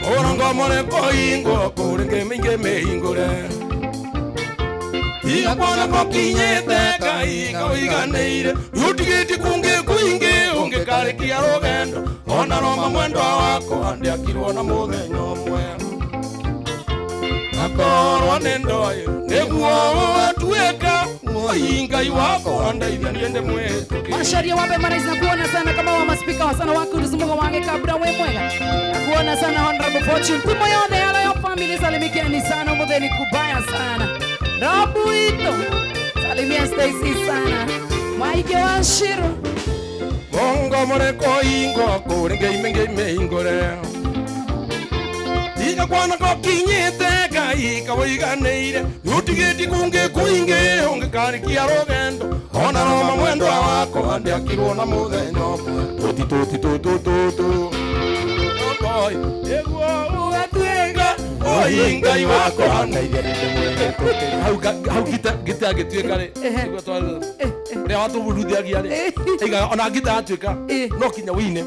Orongo more koingo kurenge minge meingore. Iga kwana kokinyete Ngai koiganeire. Yutigiti kunge kuinge unge karikia rugendo. Ona Roma mwendwa wako andiakirwo na muthenya ũmwe. Nakorwo nĩ ndoi nĩguo ũgatuĩka. Woi Ngai wako ndeithia niĩ ndĩmwĩtũkĩri. Masharia wabe marais na kuona sana kama wa maspika wa sana wako uzumuga wange kabla we mwega. Na kuona sana Honorable Fortune. Tumo yonde yala yo family salimikeni sana umutheni kubaya sana. Rabu ito. Salimia Stacy sana. Maige wa Shiro. Mongo more koingo kurenge imenge ingore. Iga kwana kokinyete Ngai kawoiganeire. Yutigiti kunge kuinge unge karikia rugendo. Ona Roma mwendwa wako andiakirwo na muthenya ũmwe. Tuti. Okoi eguo ugatuĩka. Woi Ngai wakwa ndeithia ndĩmwĩtũkĩri. Hau gita gĩtuĩka rĩ. Nĩguo twarĩ. Ũrĩa watũbundithagia rĩ. Iga ona gita atuĩka no kinya wine.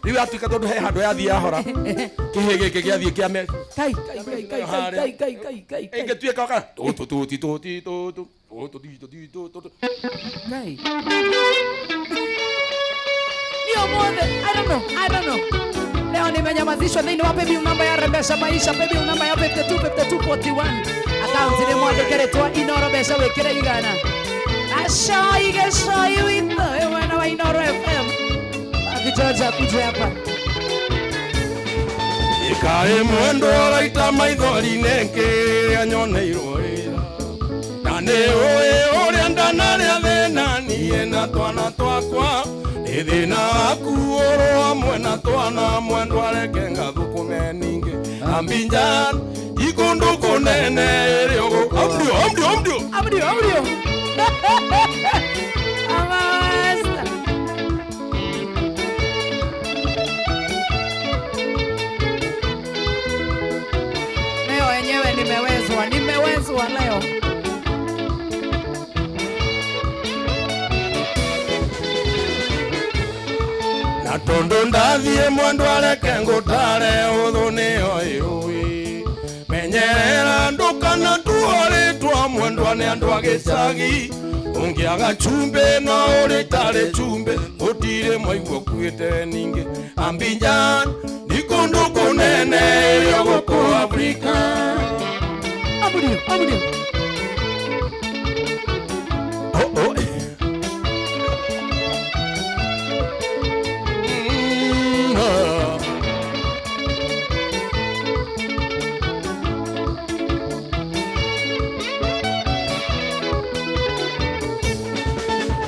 Rĩu atuĩka tondũ he handũ yathii yahora. Kĩhĩ gĩkĩ gĩathiĩ kĩame. Kai. Ingĩtuĩka tuti. Ngai. Ndio mwende. I don't know. Leo nimenyamazishwa thini wa paybill namba ya Rembesha Maisha, paybill namba ya 5241. Account ni mwandekeretwa Inoro Besha wekere igana. Ashoi wito mwana wa Inoro FM. Akijoja kuja hapa. Ikae mwendo raita maithori neke anyoneirwo ira. Na ne oe ore ndana ria thena nie na twana twakwa. Ithina aku oro amwe na twana mwendo areke ngathukume ninge. Ambinjan ikundu kunene riogo. Amdio. Amasta. Leo wenyewe nimewezwa leo. Na tondo ndathie mwendo areke ngutare uthuni oyui. Menyerera ndukana tuoritwa mwendo ni andu agicagi. Ungiaga chumbe na uritare chumbe utire mwaigua kuite ninge. Ambinjan ikundu kunene yoguku Afrika. Abudio.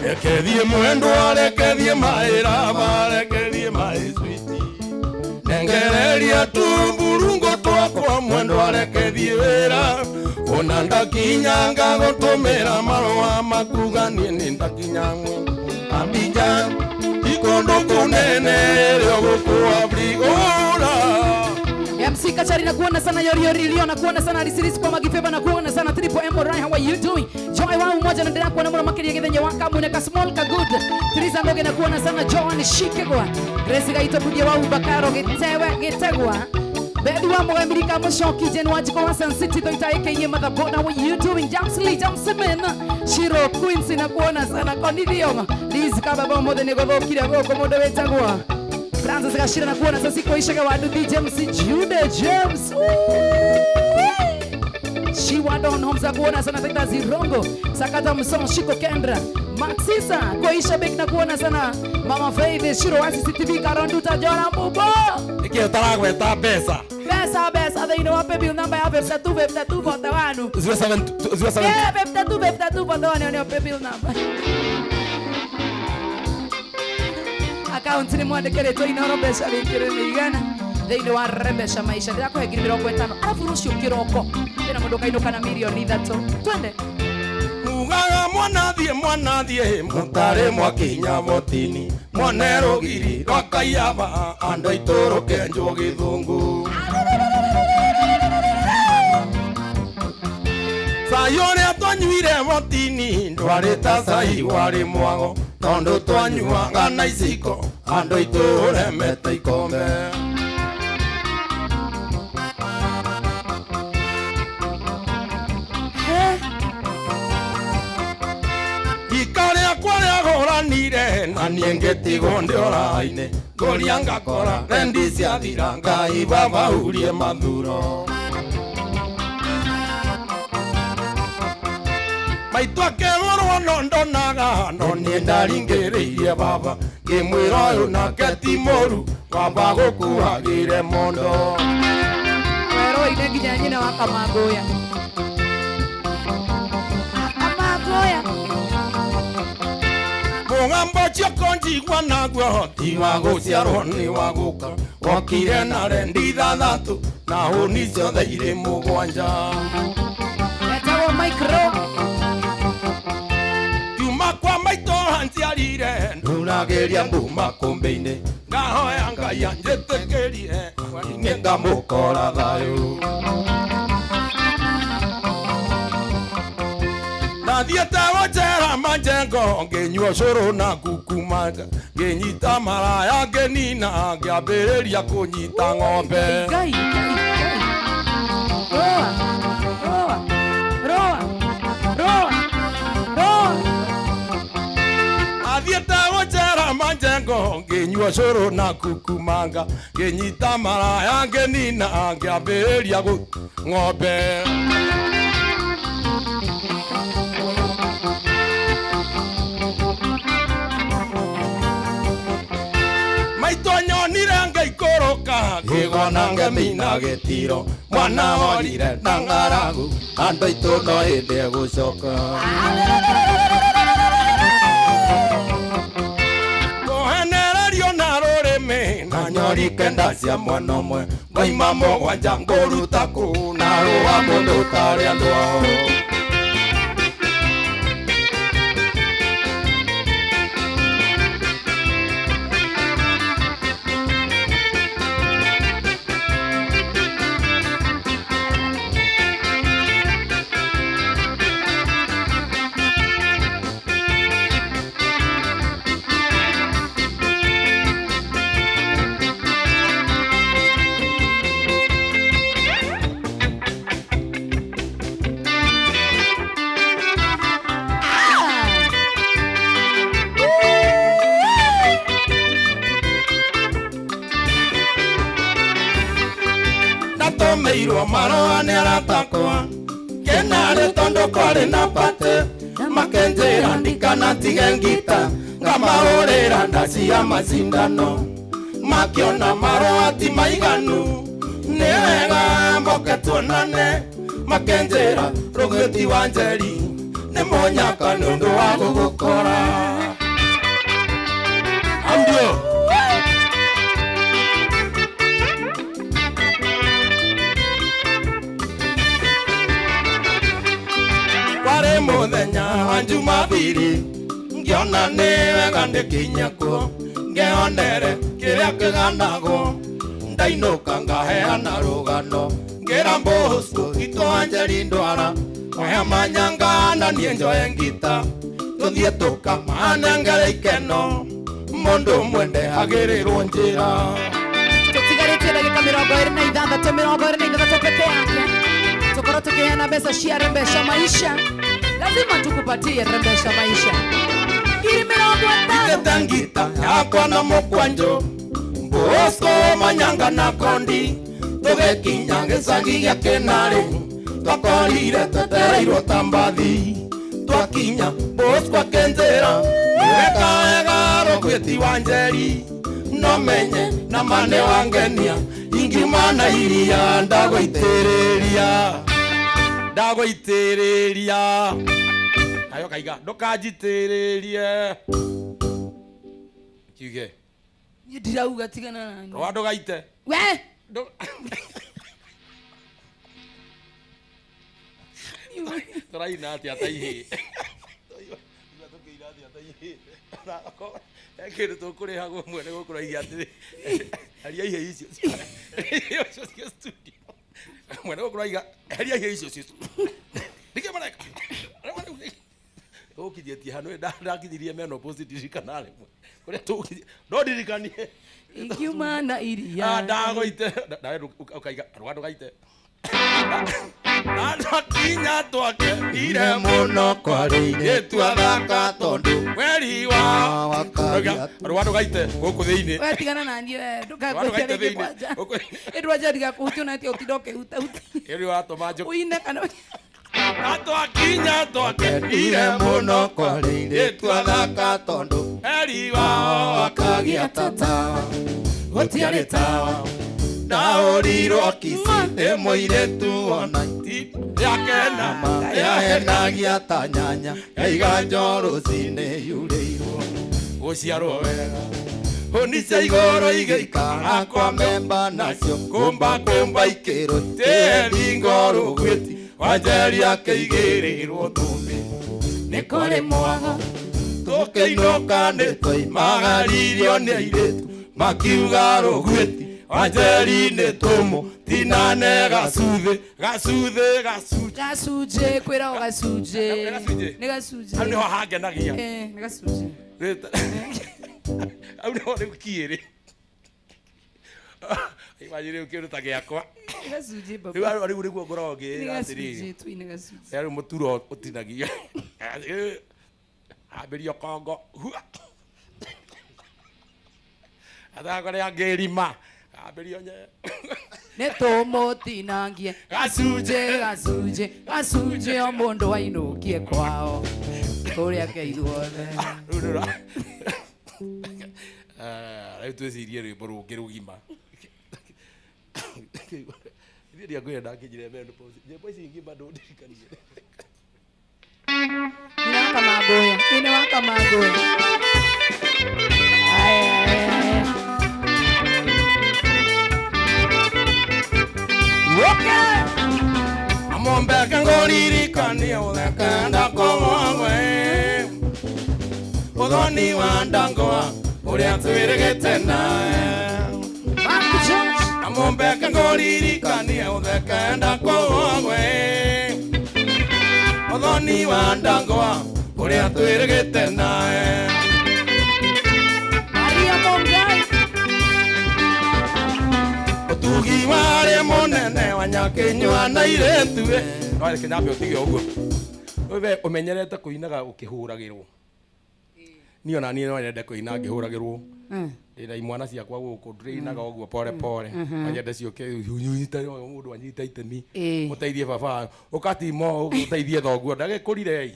Rekedie mwendo arekedie mairaba rekedie maiswiti. Nengereria tumburungo twakwa mwendo arekedie wera. Ona ndakinyanga gutumira marwa makuga ni ndakinyangwe. Ambinjan ikundu kunene rioguku Afrika. MC Kachari na kuona sana Yori Leo na kuona sana Risirisi kwa Magifeba na kuona sana Triple M Rai. How are you doing? Joy wao mmoja na ndana kuona mwana makiri yake waka mune ka small ka good. Teresa Ngoge na kuona sana Joan Shikegwa. Grace Gaito kudia wao Bakaro Getegwa. Bedi wa mwa Amerika mshoki Jen wajiko wa Sun City to itaike ye motherboard. How are you doing? Jamsemen. Shiro Queens na kuona sana Konidioma. Liz kababa mode negogo kira go komodo wetagwa. Francis Gashira na kuona sasa siko ishaka wadu DJ MC Jude James. Shiwa Don Homza kuona sana tenda Zirongo. Sakata Mson Shiko Kendra. Maxisa Koisha Bek na kuona sana Mama Faith Shiro wa CCTV Karondu Tajora Mubo. Ikio taragwe ta pesa. Pesa they know what paybill number ya 52 vote wanu. 07 Yeah, 52 vote wanu ni paybill number. Account ni mwandikire to Inoro Besha wikire igana. Thĩinĩ wa Rembesha Maisha ndĩrakũhe ngiri 50 arabu rũciũ kĩroko ĩna mũndũ kainũka na milioni 3 twende mugaga mwanathie mutare mwakinya votini mwanero giri rwakaiyaba andũ aitũrũ kenjwo gĩthũngũ sayũrĩa twanyuire votini ndwarĩ ta cai warĩ mwago tondũ twanyuaga na iciko andũ aitũ remete ikombe ikarĩa kwarĩa hũranire na niĩ ngĩtigwo ndĩ ũrainĩ ngũria ngakora rendi ciathira ngai babahurie mathuro maitũ akĩgũrwo no ndonaga no niĩ ndaringĩrĩirie baba ngĩmwĩra ũyũ nake ti mũru kwamba gũkuagĩre mondo werũ-inĩ nginya nyina wa Kamangũya mũgambo ũcio konjigua naguo ti wa gũciarwo nĩ wa gũka wokire na rendi 6 na hũni ciothe irĩ 7 etagwo micro kiuma kwa maitũ hanciarire ndũragĩria mbuma kũmbĩ-inĩ ngahoya ngai anjĩtĩkĩrie nĩ ngamũkora thayũ nathiĩte gũcera majengo ngĩnyua cũrũ na kukumanga ngĩnyita maraya ngĩnina ngĩambĩrĩria kũnyita ng'ombe Ngai roa coro na kukumanga nginyita maraya nginina ngiambĩrĩria ng'ombe maitonyonire ngaikũrũka ngĩgona ngemina gĩtiro mwana worire na ng'aragu andũ aitũ no hĩndĩ egũcoka kũhenererio na rũrĩmĩ na nyori kenda cia mwana ũmwe ngoima mũgwanja ngũruta kũu na rũa mũndũ ũtarĩ andũ ao meirwo maroa nĩ aratakwa kenarĩ tondũ kwarĩ na pate makenjĩra ndikana tige ngita ngamahũrĩra ndacia macindano makĩona maroa ti maiganu nĩ wega moke tuonane makenjĩra rũgĩti wa njeri nĩ mũnyaka nĩ ũndũ wa gũgũkora ambio kwarĩ mũthenya wa Jumapili ngĩona nĩ wega ndĩkinya kuo ngĩonere kĩrĩa kĩganagwo ndainũka ngaheana rũgano ngĩra Bosco itũ wa Njeri Ndwara oya manyanga na niĩ njoe ngita tũthiĩ tũkamanengere ikeno mũndũ ũmwe ndehagĩrĩrwo njĩra tũtigarĩtie ndagĩka 26 peke yake tukorwo tukiheana mbeca cia rembesha maisha lazima tukupatie rembesha maisha ngiri 50 ngita yakwa na mũkwanjũ Bosco manyanga na kondi tũgĩkinya gĩcagi gĩa Kĩnarĩ twakorire twetereirwo ta mbathi twakinya Bosco akĩnjĩra weka wega rũgĩti wa Njeri no menye na mane wangenia ingiuma na iria ndagũitĩrĩria nayo kaiga ndũkanjitĩrĩrie kiuge ndirauga tigana nani rwa ndũgaite we tũraina atĩa taihĩ kĩndũ tũkũrĩhagwo mwene gũkũraithia atĩrĩ haria ihe icio cia studio mwene gũkũraiga haria ihe icio nĩkĩ mareka ũkithĩtie hanũ ndakithirie menopause ndirikana rĩmwe kũrĩa tũkithie no ndirikanie ingiuma na iria ndagũite nawe ũkaiga rwa ndũgaite Kinya twake ire mũno kwarĩire twathaka tondũ weri wa wakagia rwando gaite gũkũ thĩinĩ we tigana na niĩ ndũkagwĩte rĩngĩ kwanja ndwanja ndigakuhutio na atĩ ũtindoke huta ĩrĩ watũma njũkĩ uine kana Kinya twake ire mũno kwarĩire twathaka tondũ weri wa wakagia tata gũtiarĩ tawa Naorirwo kisi mũirĩtu ona yakena yahenagia ta nyanya yaiga njoro cine yurĩirwo gũciarwo wega hũni cia igũrũ igĩikara kwa memba nacio kũmba ikĩrwo tĩringo rũgwĩti wa Njeri akĩigĩrĩrwo thũmbĩ nĩ kũrĩ mwago tũkĩinũka nĩ twaimagaririo nĩ airĩtu makiuga rũgwĩti wa Njeri nĩ tũmũ tinane gacunjĩ kwĩragwo gacunjĩ nĩ gacunjĩ hau nĩho hangenagia nĩ gacunjĩ hau nĩho rĩu kĩrĩ imagine rĩu kĩndũ ta gĩakwa rĩu nĩguo ngoragwo ngĩĩra atĩrĩrĩ rĩu mũturo ũtinagia ambĩrio kongo athako ria ngirima ambirio nye nä tå må tinangie gacunjä gacunjä gacunjä o må ndå ainå kie kwao kå rä a keithuothe rä u twä cirie rwä mbo rå ngä rå gima ithiä ndia ngwä enda ngä njire nyämbo ici ingä bandå ndirikanie nä wakamangåya nä wakamangåya amombeke ngåririkanie å theke ndako gwakwe å thoni wa ndangoa å rä a twä rä gä te nae amombeke ngåririkanie å theke ndako gwakwe å thoni wa ndangoa å rä a twä rä gä te nae tugi warä må nene wa nyakä nyua na irä tue no reke nyambe å tige å guo we å menyerete kå inaga å kä hå ragä rwo niä ona niä no nyende kå ina ngä hå ragä rwo ndä na imwana ciakwa gå kå ndä inaga å guo pore pore no nyende ciåke må ndå anyita itemi å teithie baba å katimo å teithie thoguo ndagä kå rirei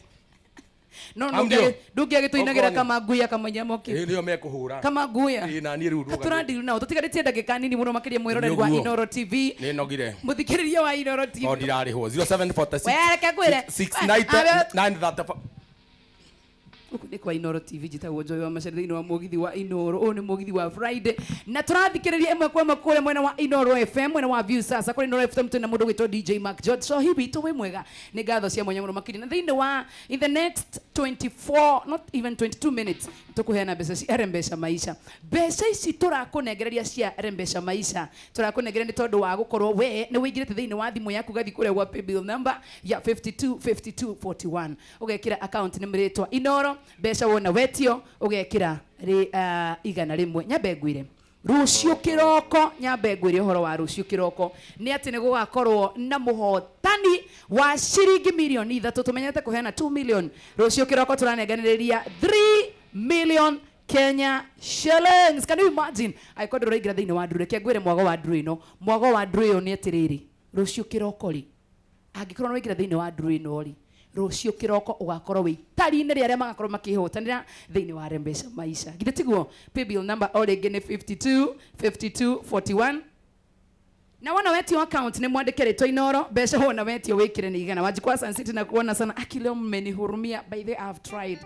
no ndungä agä tå inagä ra kamanguya kamanyamoki nä o mekå hå ra kamanguya naniä rä u tå randiru nao tå tigarä tie ndagä ka nini må no makä ria mwä roreri wa Inoro TV nä nogire må thikä rä ria wa Inoro TV o ndirarä hwo 0746 wereke kwä re 690 Huku ni kwa Inoro TV jitagwo Joy wa Macharia thĩinĩ wa mũgithi wa Inoro. Ũyũ nĩ mũgithi wa Friday na tũrathikĩrĩria ĩmwe kwa ĩmwe kũrĩa mwena wa Inoro FM, mwena wa View sasa kũrĩ Inoro FM tũrĩ na mũndũ wĩtwo DJ Mark George. So hivi tũwĩ mwega nĩ ngatho cia mwanya mũno makĩria na thĩinĩ wa in the next 24 not even 22 minutes tũkũheana mbeca cia Rembesha Maisha. Mbeca ici tũrakũnengereria cia Rembesha Maisha tũrakũnengereria nĩ tondũ wa gũkorwo we nĩ wĩingĩrĩte thĩinĩ wa thimũ yaku gathi kũrĩa gwa paybill number ya 525241 ũgekĩra account nĩ mrĩtwa Inoro mbeca wona wetio ugekira igana rimwe nyambe ngwire rucio kiroko nyambe ngwire uhoro wa rucio kiroko ni ati ni gugakorwo na muhotani wa shiringi milioni 3 tumenyete kuheana 2 million rucio kiroko turanenganiriria 3 million Kenya shillings. Can you imagine? Aikondo roigira thiini wa ndure ke ngwire mwago wa ndure ino mwago wa ndure yo ni atiriri rucio kiroko ri angikorwo no wigira thiini wa ndure ino ri rucio kiroko ugakorwo wi tari-inĩ rĩa arĩa magakorwo makĩhotanĩra thĩinĩ wa Rembesha Maisha. Githĩ tiguo? Paybill number o rĩngĩ nĩ 525241 na wana wetio account nĩ mwandĩke rĩtwa Inoro mbeca wona wetio wĩkĩre nĩ igana wanjikwa Sun City na kuona sana akileo mmenihurumia. By the I have tried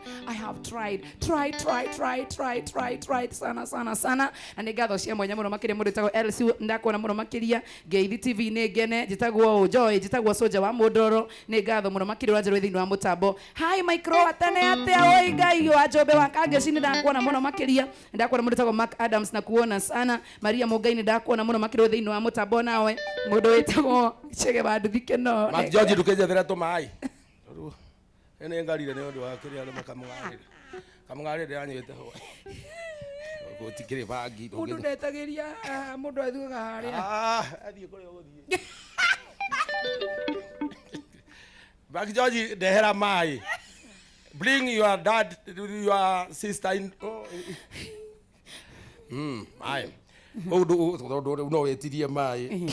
sana na nĩ ngatho cia mwanya mũno makĩria mũndũ wĩtagwo LC ndakuona mũno makĩria Ngeithi TV nĩ ngene njĩtagwo Joy njĩtagwo Soja wa Mũndoro nĩ ngatho mũno makĩria wanjerwo thĩinĩ wa mũtambo hi micro atane atia oi ngai wa Jobe wa Kangeci nĩ ndakuona mũno makĩria ndakuona mũndũ wĩtagwo Mark Adams na kuona sana Maria Mũngai nĩ ndakuona mũno makĩria thĩinĩ wa mũtambo nawe mũndũ wĩtagwo Chege Banduthi keno Mark George ndũkĩnjethera tũmaĩ ene ngarire nĩ ũndũ wa kĩrĩa arĩa kamũngarĩre anyuĩte ho gũtikĩrĩ bangi mũndũ ndetagĩria mũndũ athiũga harĩa athiĩ kũrĩa ũgũthiĩ Mark George ndehera maĩ bring your dad your sister in maĩ ũndũ no wĩtirie maĩ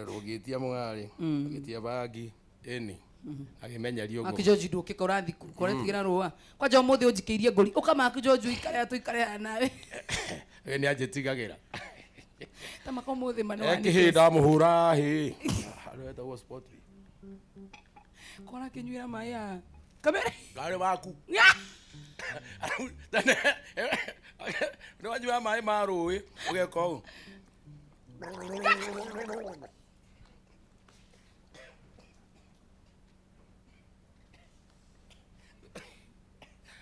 rũgĩtia mũngarĩ rũgĩtia bangi ĩni agĩmenyerio Mark George ndũkĩkora thikuru koretigĩra rũa kwanja ũmũthĩ ũnjikĩirie ngũri ũka Mark George ikare tũikare nawe we nĩ anjĩtigagĩra ta mako mũthĩ manwa kĩhĩ ndamũhũra hĩ arwetagwo sport kora kĩnyuĩra maĩ ya kamera ngarĩ waku nĩ wanyua maĩ ma rũĩ ũgeka ũũ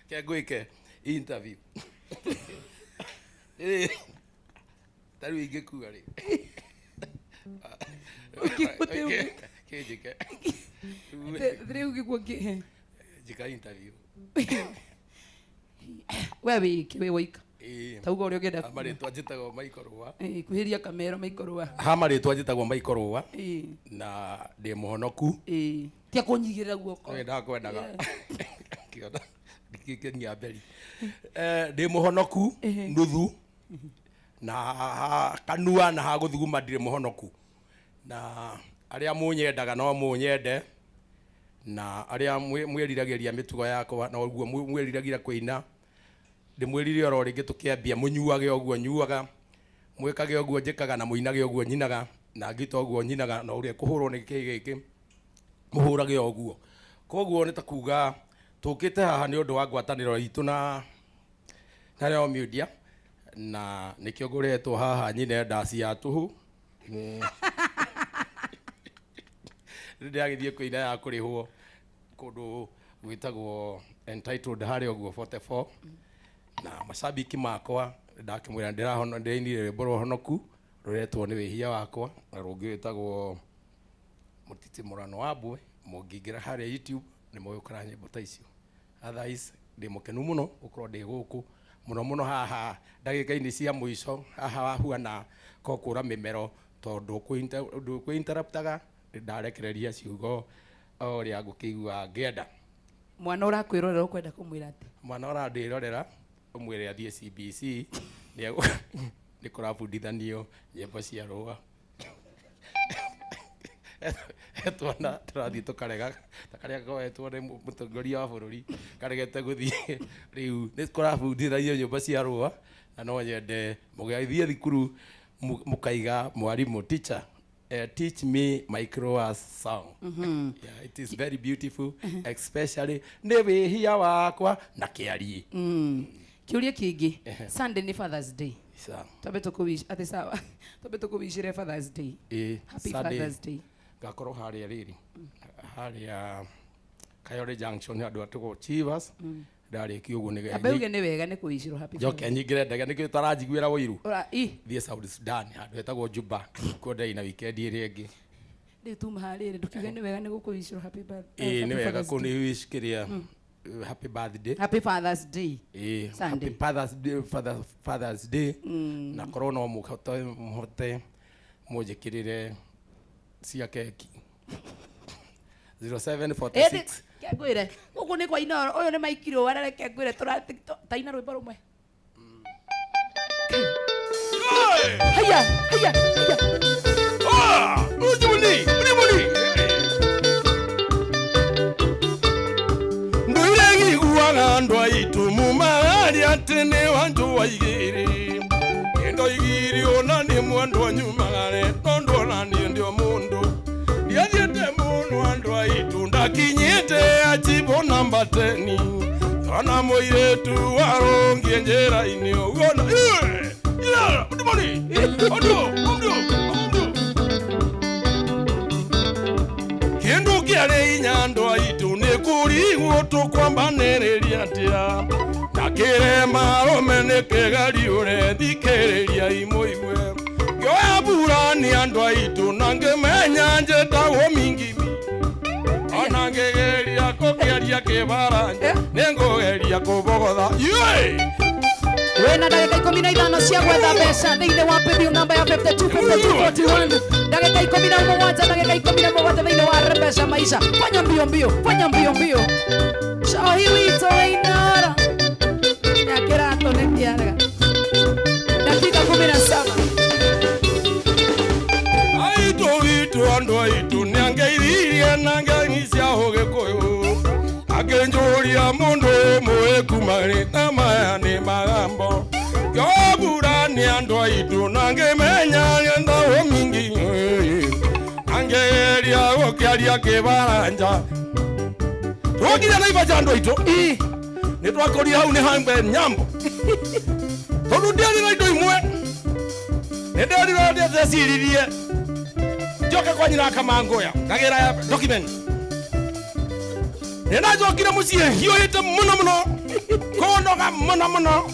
ke ngwĩke interview tarĩu ingĩkua rĩ kĩnjĩke rĩu gĩkuo kĩ njĩka interview we wĩke wĩ woika tauga ũrĩa ũngĩenda marĩtwa njĩtagwo Maikorũa kuhĩria kamera Maikorũa ha marĩtwa njĩtagwo Maikorũa na ndĩ mũhonoku tia kũnyigĩrĩra guoko ndakwendaga kĩona ngĩkenia mberi ndĩ mũhonoku nuthu na kanua na haguthuguma ndire muhonoku na aria munyendaga no munyende na aria mwiriragiria mitugo yakwa na uguo mwiriragira kuina ndimwirire oro ringi tukiambia munyuage uguo nyuaga mwikage uguo njikaga na muinage uguo nyinaga na ngita uguo nyinaga na uria kuhurwo ni giki muhurage uguo koguo nita kuga tukite haha ni undu wa ngwataniro itu na Reo Media na nikio nguretwo haha nyine ndasi ya tuhu ndiragithie kuina ya kurihwo kundu gwitagwo entitled hari uguo 44 na mashabiki makwa ndakimwira ndirahona ndinire rwimbo rwa honoku ruretwo ni wihia wakwa na rungi witagwo Mutiti Murano Wambwe mungingira hari YouTube ni mugukora nyimbo ta icio otherwise ndi mukenu muno ukorwo ndi guku muno haha ndagika-ini cia muico haha wahuana kokura mimero tondu ku interruptaga ndarekereria ciugo oria ngukigua ngenda mwana urakwirorera ukwenda kumwira ati mwana urandirorera umwire athie CBC ni kurabundithanio nyimbo cia rua etwana turathi tukarega takaria goetwo ni mutongoria wa bururi karegete guthie riu ni kurabundithanio nyimbo cia rua na no nyende mugeithie thikuru mukaiga mwarimu teacher teach me my Croas song. Yeah, it is very beautiful, especially newe hiya wakwa na kiari. Kiuria kingi Sunday ni Father's Day. Sawa. Tabeto kuwish ati sawa. Tabeto kuwishire Father's Day. Happy Sunday, Father's Day. Gakoro haria riri. Haria Kayore Junction andu atugo Chivas. Ndari kiugo ni gani. Abeuge ni wega ni kuwishiro happy Father's Day. Joke nyingire ndege nikio taranjiguira wiru. Ora Thie South Sudan andu etagwo Juba. Kodai na weekend iri ingi. Ndi tumaharire ndukiuge ni wega ni gukuwishiro happy birthday. Ni wega kuni wish kiria. Happy birthday. Happy Father's Day. Happy Father's Day. Na corona muhote mujikirire cia keki. 0746. Kegwire. Guku ni kwa ina uyu ni maikiro warare kegwire tura TikTok taina rwimbo rumwe. Haya. Ujuni. Andwa itu mumari atene wanjo waigiri endo igiri ona ni mwandwa nyumagare tondo na ndio mundu ndiathiete muno andwa itu ndakinyite achibo namba 10 ona moiretu warongie njera ini ugona ila ndimoni ondo kendo kiare inyandwa itu ne kuri woto kwamba nereria atia nakire marome ne kegali ure dikereria imoiwe yoya burani andwa itu nangemenya njetawo mingi onangegeria kokiaria kibaranja nengogeria kubogotha wena ndagika 15 cia gwetha mbeca thĩinĩ wa paybill namba ya 525241 ndagika 17 ndagika 17 thĩinĩ wa mbeca maisha fanya mbio shohilito inara nyakira tone kiaraga dakika 17 aito vitu andu aitu nyangeiririe nangeisia hugikuyu akenjuria mundu mwe kumari na maya ni magambo yobura ni andu aitu nangemenya ngenda wo mingi angeria gokiaria kibaranja twakinya na ibaja andu aitu ni twakoria hau ni hambe nyambo tondu ndiari na indo imwe ndari rode theciririe njoke kwa nyina Kamangoya ngagira document nena jokire mucie hiyoite muno konoga muno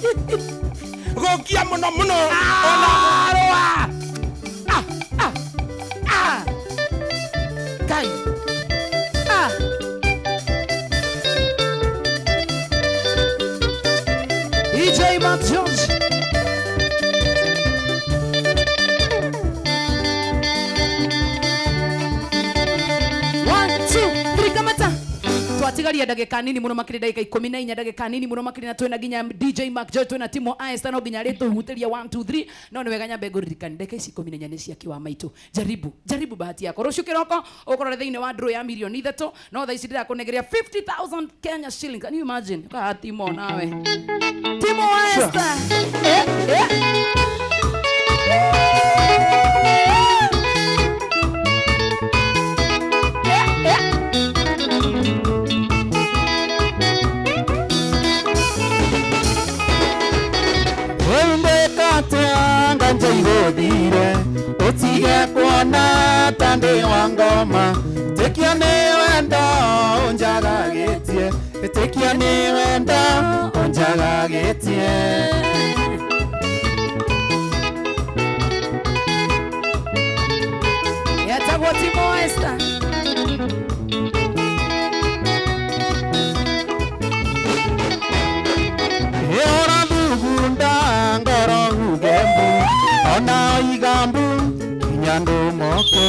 gokia muno ona roa kai DJ Matt Jones tukaria ndagika nini muno makiri ndagika 14 ndagika nini muno makiri na twena ginya DJ Mark Joy twena Timo Ice no ginya reto huteria 1 2 3 no ni wega nyambe ngurikani ndagika ici 14 ni cia kiwa maitu jaribu bahati yako rucio kiroko ukorore thiine wa draw ya milioni 3 no tha ici ndira kunegeria 50,000 Kenya shillings. Can you imagine ka Timo nawe Timo Ice Nganja igodire utige kuona tande wa ngoma tekia ni wenda onjagagitie tekia ni wenda onjagagitie yatagwo Timo Esther Eora dugunda ngoro ugembu ona igambu kinyando moke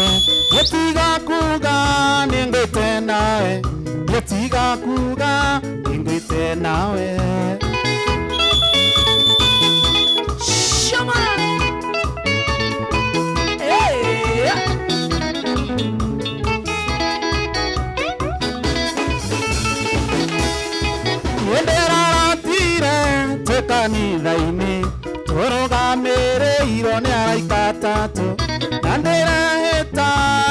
yetiga kuga ningite nawe yetiga kuga ningite nawe shama eh Yendera tire tekanithaini turugamire irone araika tatu nandira heta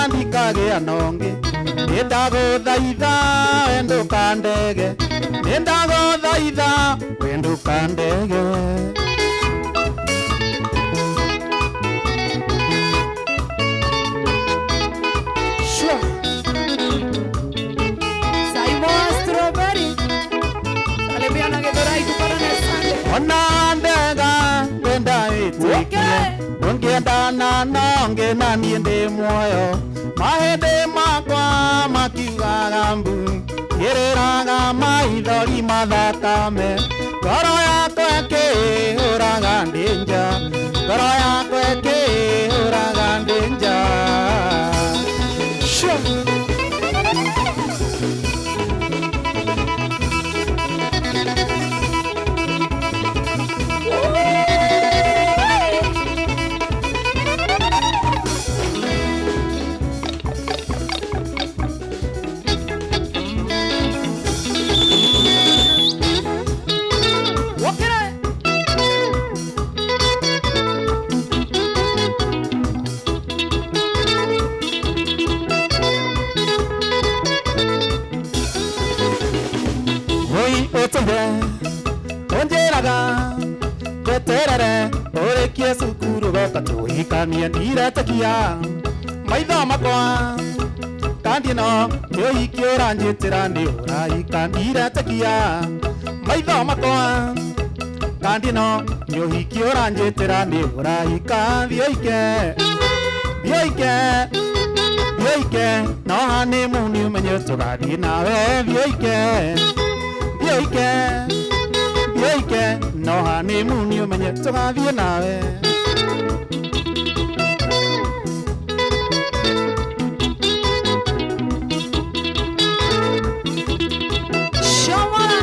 ndikagea nongi ndaguthaitha wenduka ndege ndaguthaitha wenduka ndege Onandega wenda itikia Ungienda na nonge na niende moyo Mahende makwa makiugaga mbu Yereraga maithori mathakame Ngoro yakwa ĩkĩhũraga ndĩnja Ngoro yakwa ĩkĩhũraga ndĩnja Onjeraga Teterere Orekie sukuru goka tuhikanie ndiretekia Maitho makwa Kandi no Nyohiki oranjitira ni urahika ndiretekia Maitho makwa Kandi no Nyohiki oranjitira ni urahika Thioike Thioike No honeymoon umenye tugathi nawe Thioike Thioike No honeymoon umenye tugathi nawe Shomora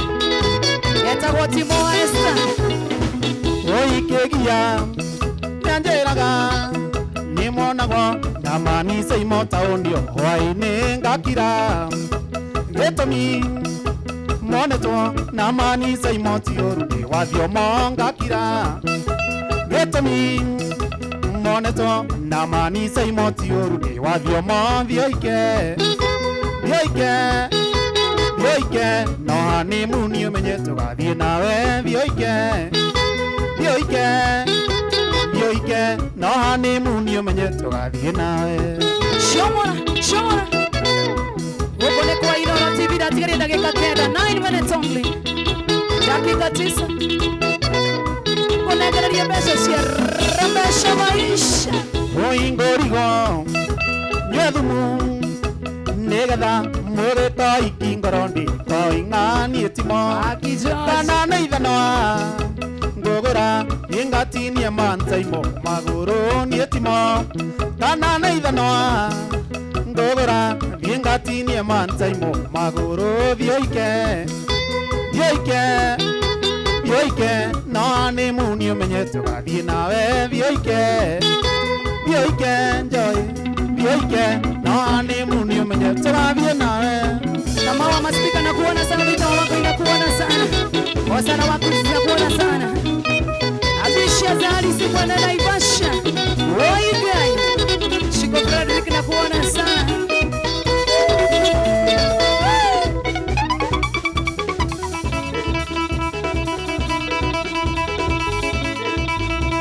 yetagwo Timo Esther Oikegia Nyanjeraga Nimonagwo Namani seimo taundio Hwaini ngakira Getomi Moneto Namani seimo tiorude Wathio mongakira Getomi Moneto Namani seimo tiorude Wathio mondhioike Thioike No honeymoon umenye tugathi nawe Thioike No honeymoon umenye tugathi nawe Shomora Wopone kwa Inooro TV datigaria ndagika 9 minutes only dakika 9 Kunegereria mbeca cia rembesha maisha Oingorigo Nyethumu Negetha Mureta ikingorondi Koingani Timo Kana neithanoa Ngogora Ingatinia manzaimo Maguru ni Timo Kana neithanoa Ngogora tukatinie mantaimo maguru vyoike no ni muni umenye tugathie nawe vyoike njoi vyoike no ni muni umenye tugathie nawe. Kama wa maspika na kuona sana, vita wako inakuona sana, wasana wako zinakuona sana. Abisha zari si kwa Naivasha Oigai Shiko Frederick na kuona sana.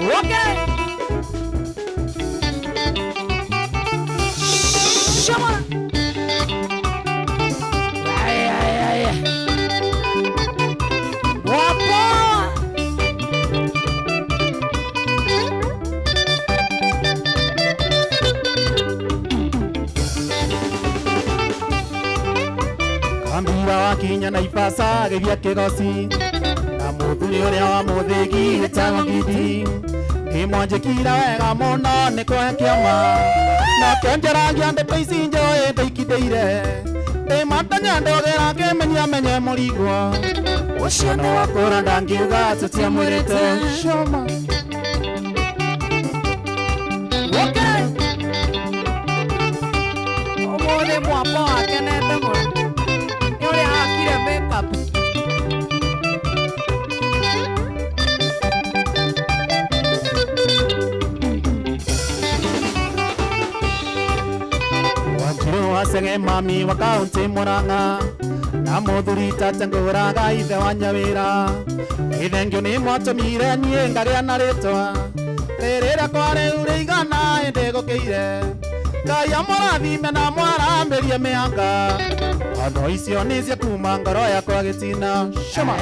Okay, Shama Ambira wakinya Naivasha githia kigosi na muthuri uria wa muthigi wetagwo Ngiti ni mwanjikira wega muno ni kwa kiama na kenjeragia ndeto ici njoe ndaikindeire ndi matanya ndogera ngimenya menye murigwo ucio ni wakura ndangiuga tutiamwirite Shoma. okay, omole mwapo akenete muno yule akire makeup. Wanjiru wasenge mami wa kaunti Murang'a na muthuri tatenguraga ithe wa Nyawira ithengio ni mwatumire nie ngaria na ritwa ririra kware urigana inde gukiire Ngai amurathime na mwarambirie mianga ono icio ni cia kuma ngoro yakwa gitina Shoma.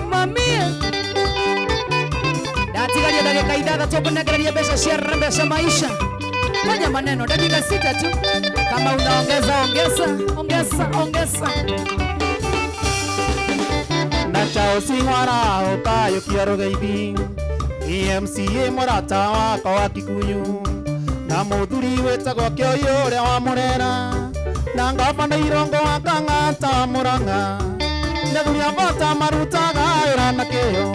Mamia datigaria dakika ithathatũ kunegereria mbeca cia Rembesha Maisha. Fanya maneno dakika 6 tu, kama unaongeza ongeza na chao singwara ukayo kiaro gaithi EMCA murata wakwa wa Kikuyu na muthuri wetagwo Kioyo uria wa Murera na ngavana Irongo wa Kang'ata Murang'a na thuria vota marutaga wira na kio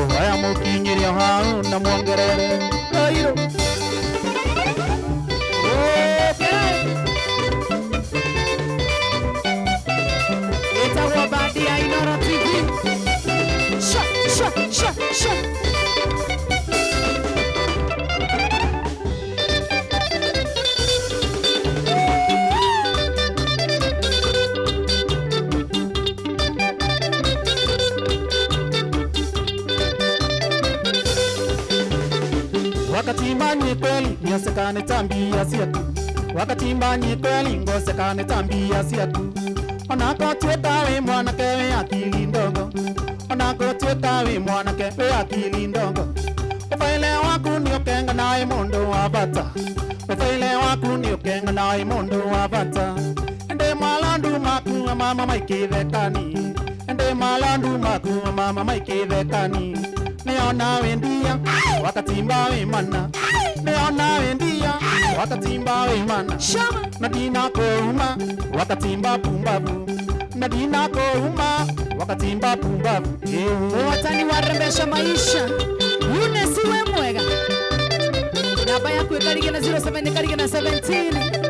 uhoya mukinyirio hau na mwongerere Kairo. itagwo bandi ya Inoro TV. Sha wakati mbanye kweli niosekane tambia siatu wakati mbanye kweli ngosekane tambia siatu onako tweta we mwanake we akili ndogo onako tweta we mwanake we akili ndogo ufaile waku ni ukenga naye mundu wa bata ufaile waku ni ukenga naye mundu wa bata ende malandu maku mama maikithekani ende malandu maku mama maikithekani neona wendia wakatimba we mana neona wendia wakatimba we mana Shama nadina kouma wakatimba pumbavu nadina kouma wakatimba pumbavu watani wa Rembesha Maisha. Yune siwe mwega namba yaku ikarige na 07 ikarige na 17.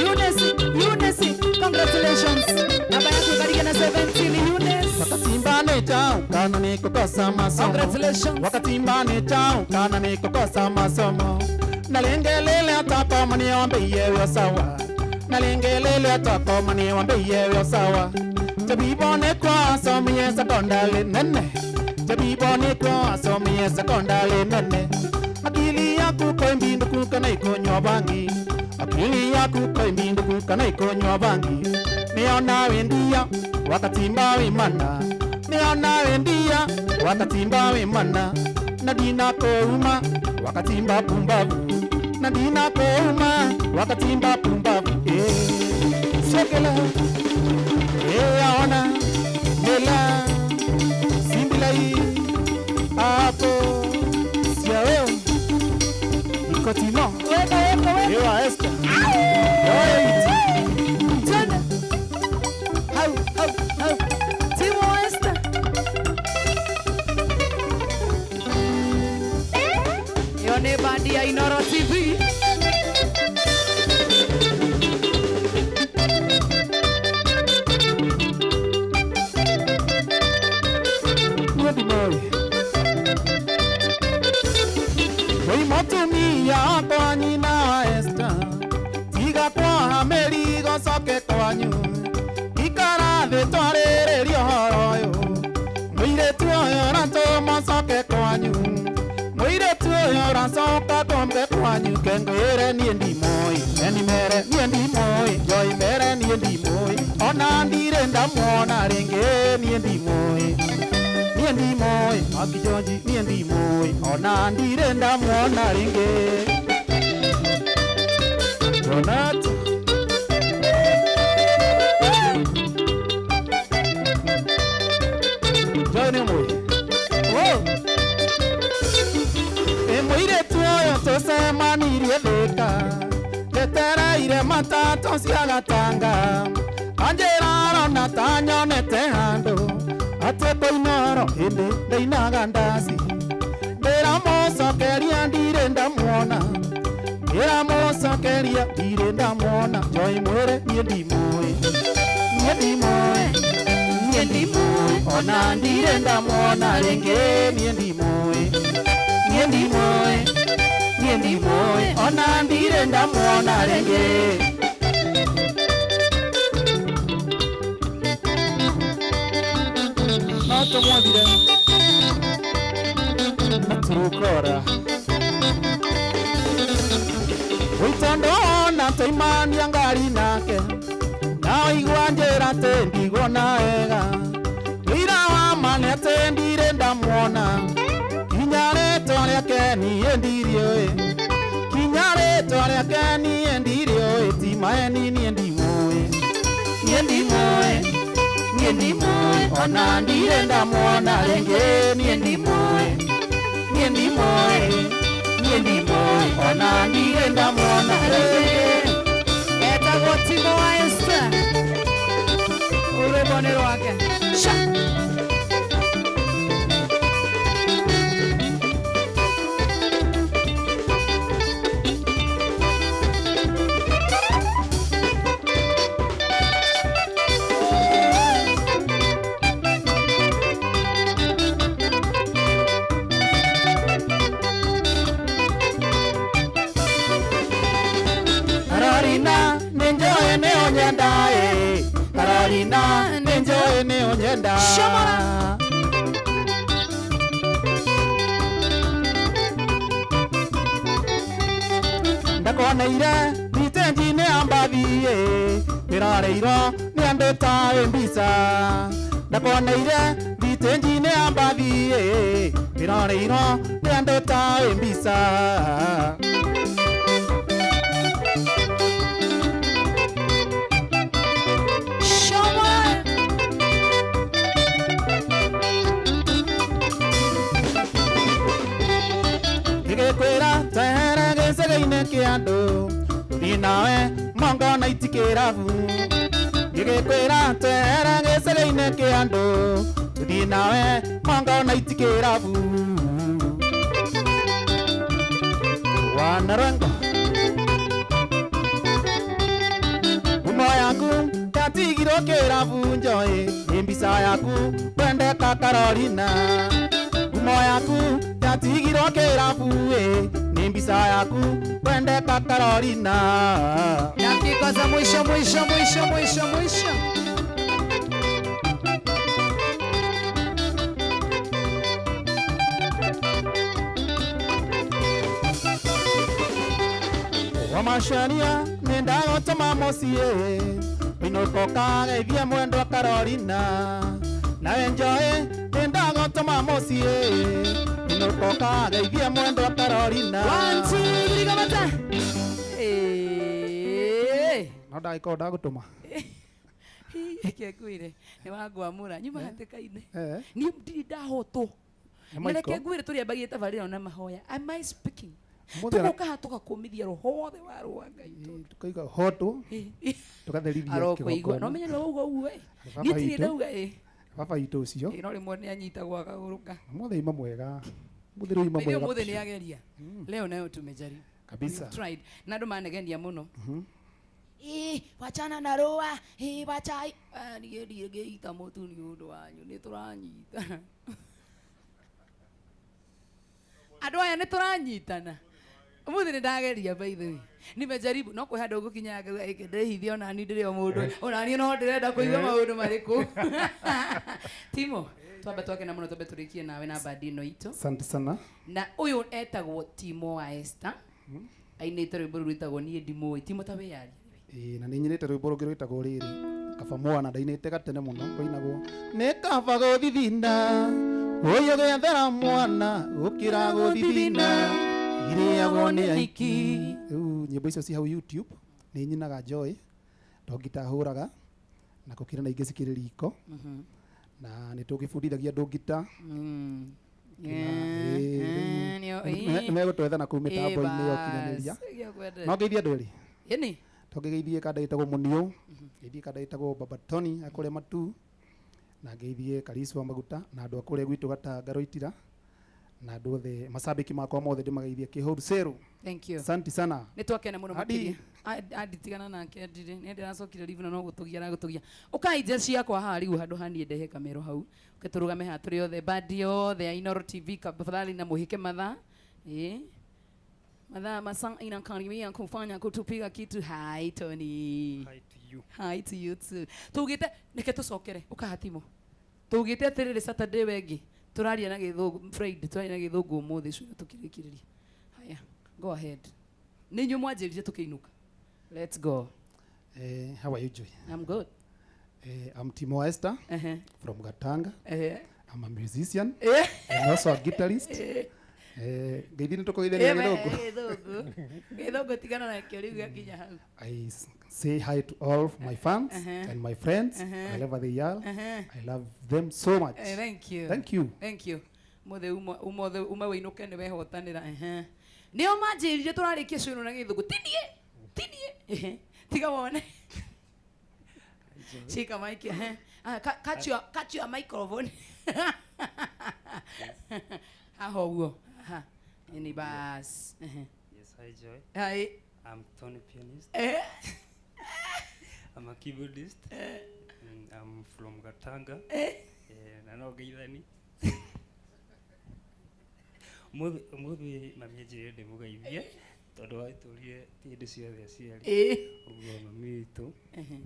Eunice, congratulations. Namba yaku ikarige na 17 Eunice. wakatimba ne chao kana ni kukosa masomo Congratulations. wakatimba ne chao kana ni kukosa masomo nalengelele atapa mani ombe yewe sawa nalengelele atapa mani ombe yewe sawa tabibone kwa somye sekondari nene tabibone kwa somye sekondari nene akili yaku kwa mbindu kukana ikonywa bangi akili yaku kwa mbindu kukana ikonywa bangi neona wendia wakatimba wimana neona wendia wakatimba wimana nadina kouma wakatimba pumbavu nadina kouma wakatimba pumbavu sekela aona mela simbilai hapo siawewe Kotimo. Weka. Ewa Esther. Twende. Hau. Timo Esther. Yone bandi ya Inoro TV. Mwadi moi. Wei motumi ya kwa nyina Esther. Tiga kwa hameri gocoke kwanyu. Ikara thĩ twarĩrĩria ũhoro ũyũ. Mũirĩtu ũyũ ũratũma coke kwanyu. Mũirĩtu ũyũ ũracoka ngombe kwanyu. Kengwĩre niĩ ndimũĩ. Eni mere niĩ ndimũĩ. Joy mere niĩ ndimũĩ. Ona ndirĩ ndamuona rĩngĩ niĩ ndimũĩ. Niĩ ndimũĩ. Maki George niĩ ndimũĩ. Ona ndirĩ ndamuona rĩngĩ. Jonathan. Johnny Moy. Oh. Mũirĩtu ũyũ tũcemanirie Thĩka. Njetereire matatũ cia Gatanga. Anjĩra arona ta nyonete handũ. Atĩ Koinoro hĩndĩ ndainaga ndaci. Ndĩramũcokeria ndirĩ ndamuona. Ndĩramũcokeria ndirĩ ndamuona. Joy mwĩre niĩ ndimũĩ. Niĩ ndimũĩ. Niĩ ndimũĩ. Ona ndirĩ ndamuona rĩngĩ niĩ ndimũĩ. Niĩ ndimũĩ. Niĩ ndimũĩ. Ona ndirĩ ndamuona rĩngĩ. No tũmwathire na tũrũkora. Wĩtondo ona tũimania ngari nake. Na oigua njĩra atĩ ndigona wega. Wĩra wa ma nĩ atĩ ndirĩ ndamuona. Kinya rĩtwa rĩake niĩ ndirĩũĩ. Kinya rĩtwa rĩake niĩ ndirĩũĩ. Ti Maeni niĩ ndimũĩ. Niĩ ndimũĩ. Niĩ ndimũĩ. Ona ndirĩ ndamuona rĩngĩ niĩ ndimũĩ. Niĩ ndimũĩ. Niĩ ndimũĩ. Ona ndirĩ ndamuona rĩngĩ. Etagwo Timo wa Esther. Urũmbo nĩ rwake. Carolina, ninjoe ne onyendae. Carolina, ninjoe ne onyenda. Shamara. Ndakoneire thitenji-inĩ ambathie. Wĩrareirwo nĩ andũ taĩ mbica. Ndakoneire thitenji-inĩ ambathie. Wĩrareirwo nĩ andũ taĩ mbica. Ngĩkwĩra twehere gĩcagi-inĩ kĩa andũ. Tũthiĩ nawe mongo na itikĩrabu. Ngĩkwĩra twehere gĩcagi-inĩ kĩa andũ. Tũthiĩ nawe mongo na itikĩrabu. Wanarengo ngumo yaku yatigirwo kĩrabu Joy. Nĩ mbica yaku kwendeka Carolina. Ngumo yaku yatigirwo kĩrabu. Nĩ mbica yaku kwendeka Carolina. Dakika za mwisho. Wamashania nĩndagũtũma mũciĩ. Ũinũka ũkageithie mwendwa Carolina. Nawe Joy nĩndagũtũma mũciĩ. Ũinũka ũkageithie mwendwa Carolina. 1 2 3 kamata. No ndagĩkorwo ndagũtũma. Kĩngwĩre nĩ wangwamũra nyuma hatĩka-inĩ. Eh. Niĩ ndirĩ ndahotwo. Nĩreke ngwĩre tũrĩambagia tabarĩra na mahoya. Am I speaking? tugoka tugakumithia rohothe wa rwangai tukaiga hoto tukatherithia arokuigua no menye rogo uwe gitire ndauga baba itu ucio no rimwe ni anyitagwo akaguruka mothe ima mwega muthiro ima mwega mothe ni ageria leo nayo tumejaribu kabisa tried na ndo manegendia muno wachana na roa wachai nigerie geita mutu ni undu wanyu ni turanyita andu aya ni turanyitana umuthi ni ndageria by the way nimejaribu no kwihanda gukinya ndehithia ona ni ndire o mundu ona ni no ndirenda kuigua maundu mariku Timo twamba twake na muno twambe turikie nawe na badino ito asante sana na uyu etagwo Timo wa Esther ainite rwimbo rwitagwo nie ndimo Timo tawe yari na ni nyinite rwimbo rungĩ rwĩtagwo rĩrĩ kaba mwana ndainĩte gatene mũno koinagwo nĩ kaba gũthithinda ũyũ gĩethera mwana ũkĩra gũthithinda irĩagwo nĩ aiki rĩu nyĩmbo icio ci hau YouTube nĩ nyinaga Joy ndongitahũraga na gũkĩra na ingĩ cikĩrĩ riko na nĩ tũgĩbundithagia andũ ngita megũtwethana kũu mĩtambo-inĩ ya ũkinyanĩria no ngeithia andũ erĩ tũngĩgeithie kanda ĩtagwo Mũniũ ngeithie kanda ĩtagwo Baba Tony akũrĩa Matu na ngeithie Karisu wa Maguta na andũ akũrĩa gwitũ Gatanga Roitira na andũ othe mashabiki makwa mothe ndĩmageithie Kĩhũru Seru. Thank you. Asante sana. Nitwakene muno makiria aditigana nake ndire nĩ ndĩracokire live na no gũtũgia na gũtũgia ũkainja ciakwa haha rĩu handũ hani ndehe kamero hau ũketurugame ha tũrĩ othe bandi othe Inooro TV kabadhali na muhike mathaa mathaa masaa inakaribia kufanya kutupiga kitu. Hi Tony. Hi to you. Hi to you too. Tugite neke tucokere ukahatimo tugite atiriri Saturday wengi turaria na githungu Friday turaria na githungu umuthi cua tukirikiriria. Haya go ahead ninyu mwanjirije tukiinuka. Let's go. How are you Joy? I'm good. I'm Timo Esther from Gatanga. I'm a musician and also a guitarist. Geithini tukoithania githungu. Githungu tigana na kioriu gakinya hau. I say hi to all of my fans and my friends wherever they are. I love them so much. Thank you. Thank you. Thank you. Mothe uma winuke ni wehotanira nio manjirije turarikia cunu na githungu tinie tiga wone shika mic catch your microphone aho uo ni bas. Yes, hi Joy. Hi. I'm Tony pianist. I'm a keyboardist. I'm from Gatanga. Na no geithani. Muthi mami njire ndimugeithie tondu wa iturie ti ndu ciothe aciari uguo mami witu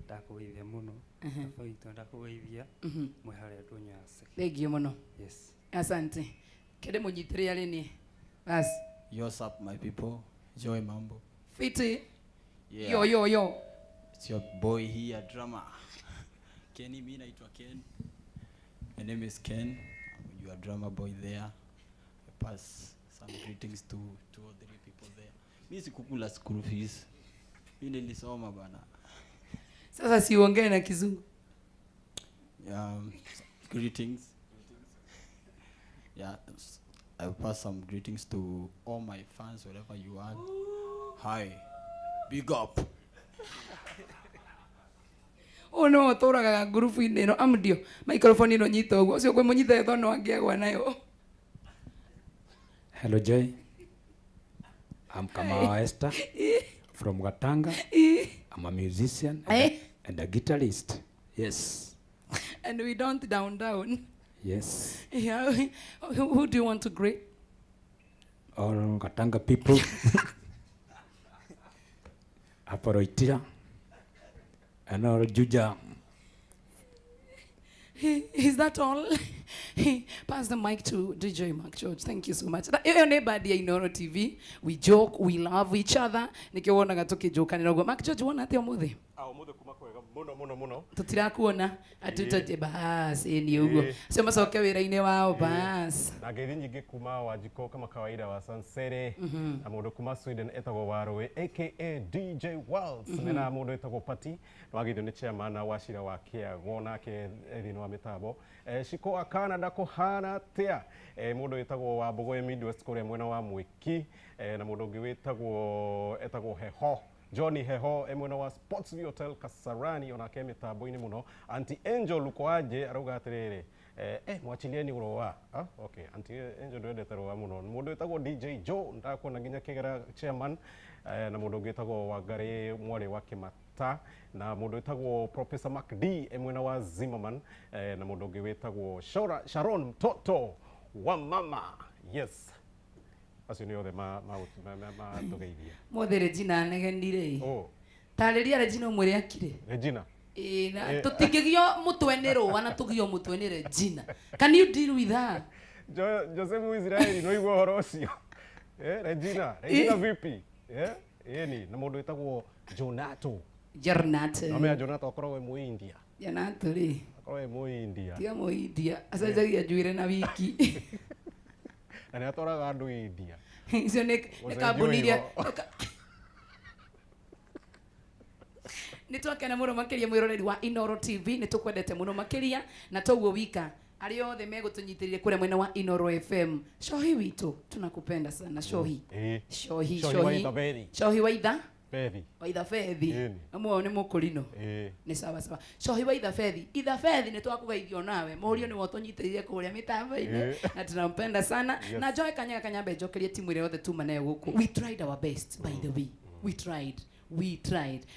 ndakugeithia muno baba witu ndakugeithia mwe haria ndunyase. Thank you muno. Yes. Asante kede munyitire yale ni bas. What's up my people? Joy mambo. Fiti. Yeah. Yo. It's your boy here, drummer. Kenny, mimi naitwa Ken. My name is Ken. I'm your drummer boy there. I pass some greetings to 2 or 3 people there. Mimi sikukula school fees. Mimi nilisoma bana. Sasa siongee na Kizungu. Greetings. Yeah, I pass some greetings to all my fans wherever you are. Hi. Big up. Oh no, turaga group ino no amdio. Microphone ino nyita ugo. Cio kwe munyita thono angiagwa nayo. Hello Joy. I'm Kamau Esther from Gatanga. I'm a musician and a guitarist. Yes. And we don't down. Yes. Yeah. Who do you want to greet? All Gatanga people. Aporoitira. And all Juja. Is that all? Pass the mic to DJ Mark George. Thank you so much. Anybody Inooro TV, we joke, we love each other. Nikiona gatoke joke ni rogo. Mark George wana ati omuthi. au muthe kuma kwega muno tutirakuona atutaje bas ni ugo sio masoke wira-ini wao bas na ngeithi nyingi kuma Wanjiko kama kawaida wa Sansere na mundu kuma Sweden etagwo Warwe aka DJ Waltz na mundu etagwo Pati wagithio ni chairman wa Wachira wa Kiago nake thini wa mitambo Shiko a Canada kuhana tia mundu etagwo wa Mbogo Midwest kuria mwena wa Mwiki na mundu ungi etagwo Heho Johnny Heho mwena wa Sportsview Hotel Kasarani onake mitambo-ini muno Auntie Angel Lukoaje arauga atiriri mwachilieni urowa okay Auntie Angel ndwendete rowa muno mundu etagwo DJ Joe ndakuona nginya Kigera chairman na mundu ungi etagwo Wangari Mwari wa Kimata na mundu etagwo Professor Mark D mwena wa Zimmerman na mundu ungi wetagwo Sharon Mtoto wa mama yes acio ni othe ma tugeithia mothe Regina negenire tariria Regina umwire akire Regina na tutingigio mutwe ni rowa na tugio mutwe ni Regina can you deal with that Joseph Israeli no igwo horo ucio Regina vipi ni na mundu etagwo Jonato na Jonato akorwo mu India Jonato ri akorwo mu India tia mu India asajagia njuire na wiki na atoraga andu India icio ni kambuniria ni twakena muno makiria mwiroreri wa Inoro TV ni tukwendete muno makiria na toguo wika ari othe megutunyitirire kure mwena wa Inoro FM shohi witu tunakupenda sana shohi shohi waitha fethi amwe ni mukurino ni sawa shohi waitha fethi ni twakugeithio nawe murio ni wotunyitiririe kuria mitambo-ini na tunampenda sana na Joy Kanyambe njokerie timu ile yothe tuma nayo guku we tried our best by the way we tried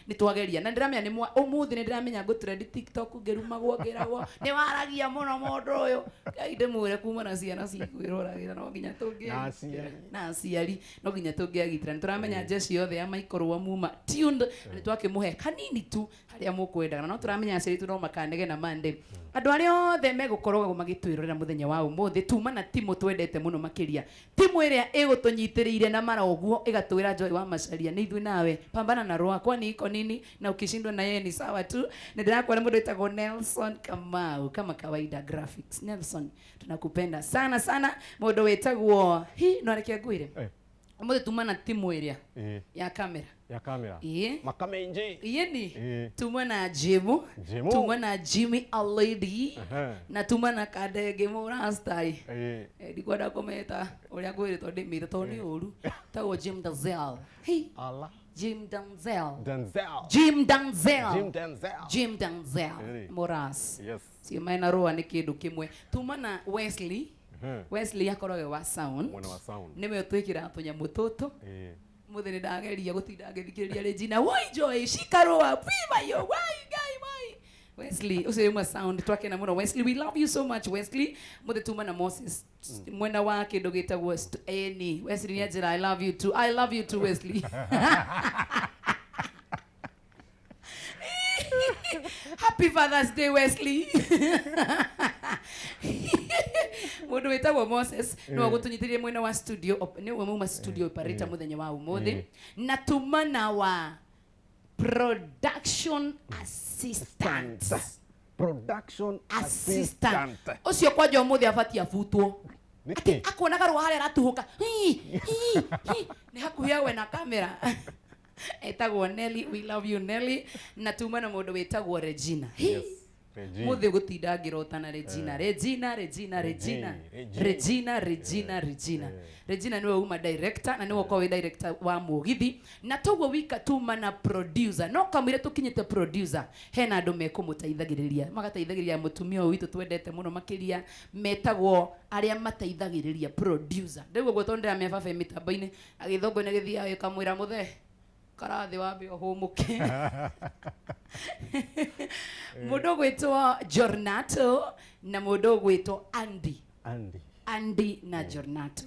ni twageria na ndiramenya ni umuthi ni ndiramenya go trend TikTok ngerumagwo ngeragwo ni waragia muno mundu uyu kaide mwire kuma na ciana cikwiruragira no nginya tungi na ciari no nginya tungiagitira ni turamenya jeshi yothe ya maikorwo muma tuned ni twakimuhe kanini tu haria mukwendaga no turamenya ciari tu no makanege na mande andu aria othe megukorwo magitwirorera muthenya wa umuthi tuma na timu twendete muno makiria timu iria igutunyitiriire na mara uguo igatwira Joy wa Macharia ni ithui nawe pambana na roa kwani iko nini na ukishindwa na yeye ni sawa tu na ndirakuwa mundu etagwo Nelson Kamau kama kawaida graphics Nelson tunakupenda sana mundu wetagwo no arekia gwire mundu tuma na timu iria ya kamera Makamenje ni tuma na Jimu tuma na Jimmy a lady na tuma na Kadege Morastai ndikwenda kumeta uria gwirito ndimire to ni uru tagwo Jim Denzel Jim Denzel Moras si maina roa ni kindu kimwe tuma na Wesley akoragwo wa sound niwe twikira tunyamu tutu muthini ndageria gutinda ngithikiriria Regina why Joy shikaroa pima yo why guy Wesley usiye mwa sound twakena muno Wesley we love you so much Wesley muthe tuma na Moses mwena wa kindu gitagwo Eni Wesley njira I love you too Wesley Happy Father's Day Wesley mundu wetagwo Moses no gutunyithirie mwena wa studio ni we muma studio operator muthenya wa umuthi na tumana wa production assistant ucio kwaje umuthi abati afutwo akona garu haria ratuhuka ni hakuhia we na kamera etagwo Nelly we love you Nelly na tumana mundu wetagwo Regina muthi gutinda ngirota na Regina niwe uma director na niwe kwa director wa Mugithi na toguo wika tuma na producer no kamwire tukinyite producer hena andu mekumutaithagiriria magateithagiriria mutumia witu twendete muno makiria metagwo aria mateithagiriria producer ndeguo gwotondera me baba mitambo-ini agithongo ne githia akamwira muthe karathi wambe ohumuke mundu gwitwo Jornato na mundu gwitwo Andy na Jornato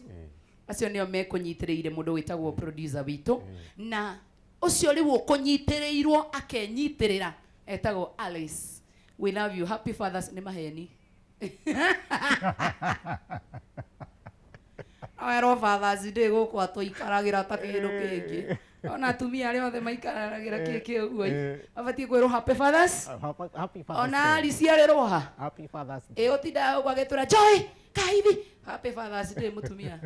acio nio mekunyitiriire mundu witagwo producer witu na ucio riu ukunyitiriirwo akenyitirira etagwo Alice we love you happy fathers ni maheni Awero Fathers Day guku atuikaragira ta kindu kingi ona atumia arĩa othe maikaragira kĩkĩ ũguo abatie kwĩrwo happy fathers Happy Father's ona Day. ari ciarĩrwo ha Happy Father's Day. ũtindaga gwagĩtũra Joy kaithi happy fathers day mũtumia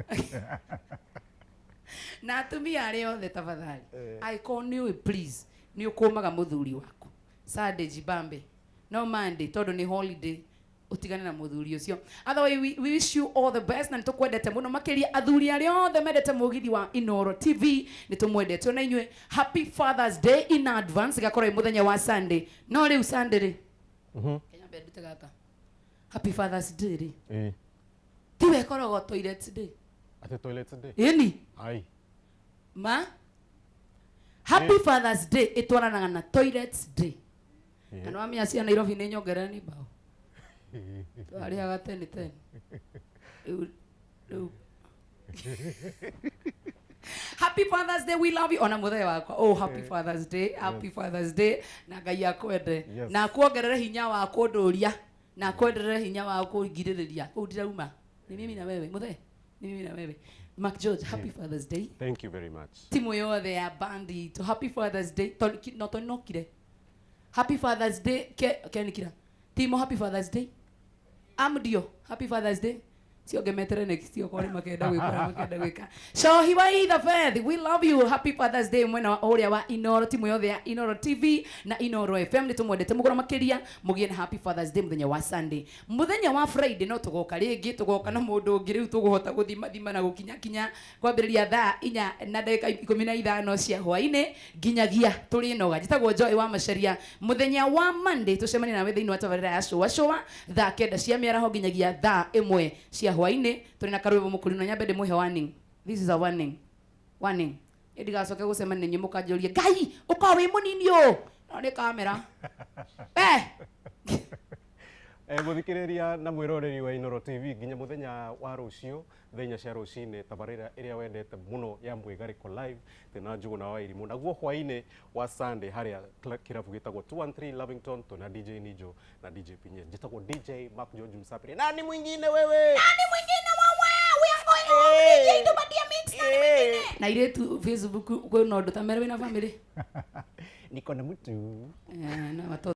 na atumia arĩa othe tafadhali angĩkorwo nĩũĩ please nĩ ũkũmaga mũthuri waku Saturday jibambe no Monday tondũ nĩ holiday utigane na muthuri ucio. Otherwise we wish you all the best na nitukwendete muno makiria athuri aria othe mendete mugithi wa Inoro TV nitumwendete na inywe happy Father's Day in advance gakora muthenya wa Sunday no riu Sunday ri Kenya mbendete gaka happy Father's Day ri tiwe korogo toilet day Ate toilet day ini ai ma happy Father's Day itwaranaga na toilet day and wami acia Nairobi ni nyongera ni bao Twariaga 10 Happy Father's Day, we love you. Ona muthenya wakwa. Oh, happy Father's Day. Happy Father's Day. Na Ngai akwende. Na kuongerera hinya wa kunduria. Na kuongerera hinya wa kungiririria. Kuu ndirauma. Ni mimi na wewe. Muthe. Ni mimi na wewe. Mark George, happy Father's Day. Thank you very much. Timu yothe ya bandi to happy Father's Day. No to nokire. Happy Father's Day. Ke nikira. Timo happy Father's Day. Amdio, happy Father's Day. Sio gemetere next year kwa makenda gwika. So he was the faith. We love you. Happy Father's Day mwena oria wa Inoro timu yothe ya Inoro TV na Inoro FM nitumwendete mugora makiria mugie na happy Father's Day muthenya wa Sunday. Muthenya wa Friday no tugoka ringi tugoka na mundu ungi riu tuguhota guthima na gukinya kwambiriria thaa 4 na dakika 15 cia hwaine nginyagia turi noga jitagwo Joy wa Macharia muthenya wa Monday tucemania nawe thiini wa tabarira ya showa thaa 9 cia miaraho nginyagia thaa 1 cia hwaine turi na karwebo mukuri no nyambe muhe warning. This is a warning ndigacoke gucemania nyi mukanjoria Ngai uko wi munini o no ni kamera Muthikiriria na mwiroreri wa Inoro TV nginya muthenya wa rucio thenya cia rucine tabarira iria wendete muno ya Mwigariko live tena Njuguna wa Irimu naguo hwaine wa Sunday haria kirabu gitagwo 213 Lavington to na DJ Nijo na DJ Pinye jitagwo DJ Mark George Msapiri nani mwingine wewe we are going on DJ tubadia mix nani mwingine na ile tu Facebook kwa no ndo tamera wina family niko na mtu na watoto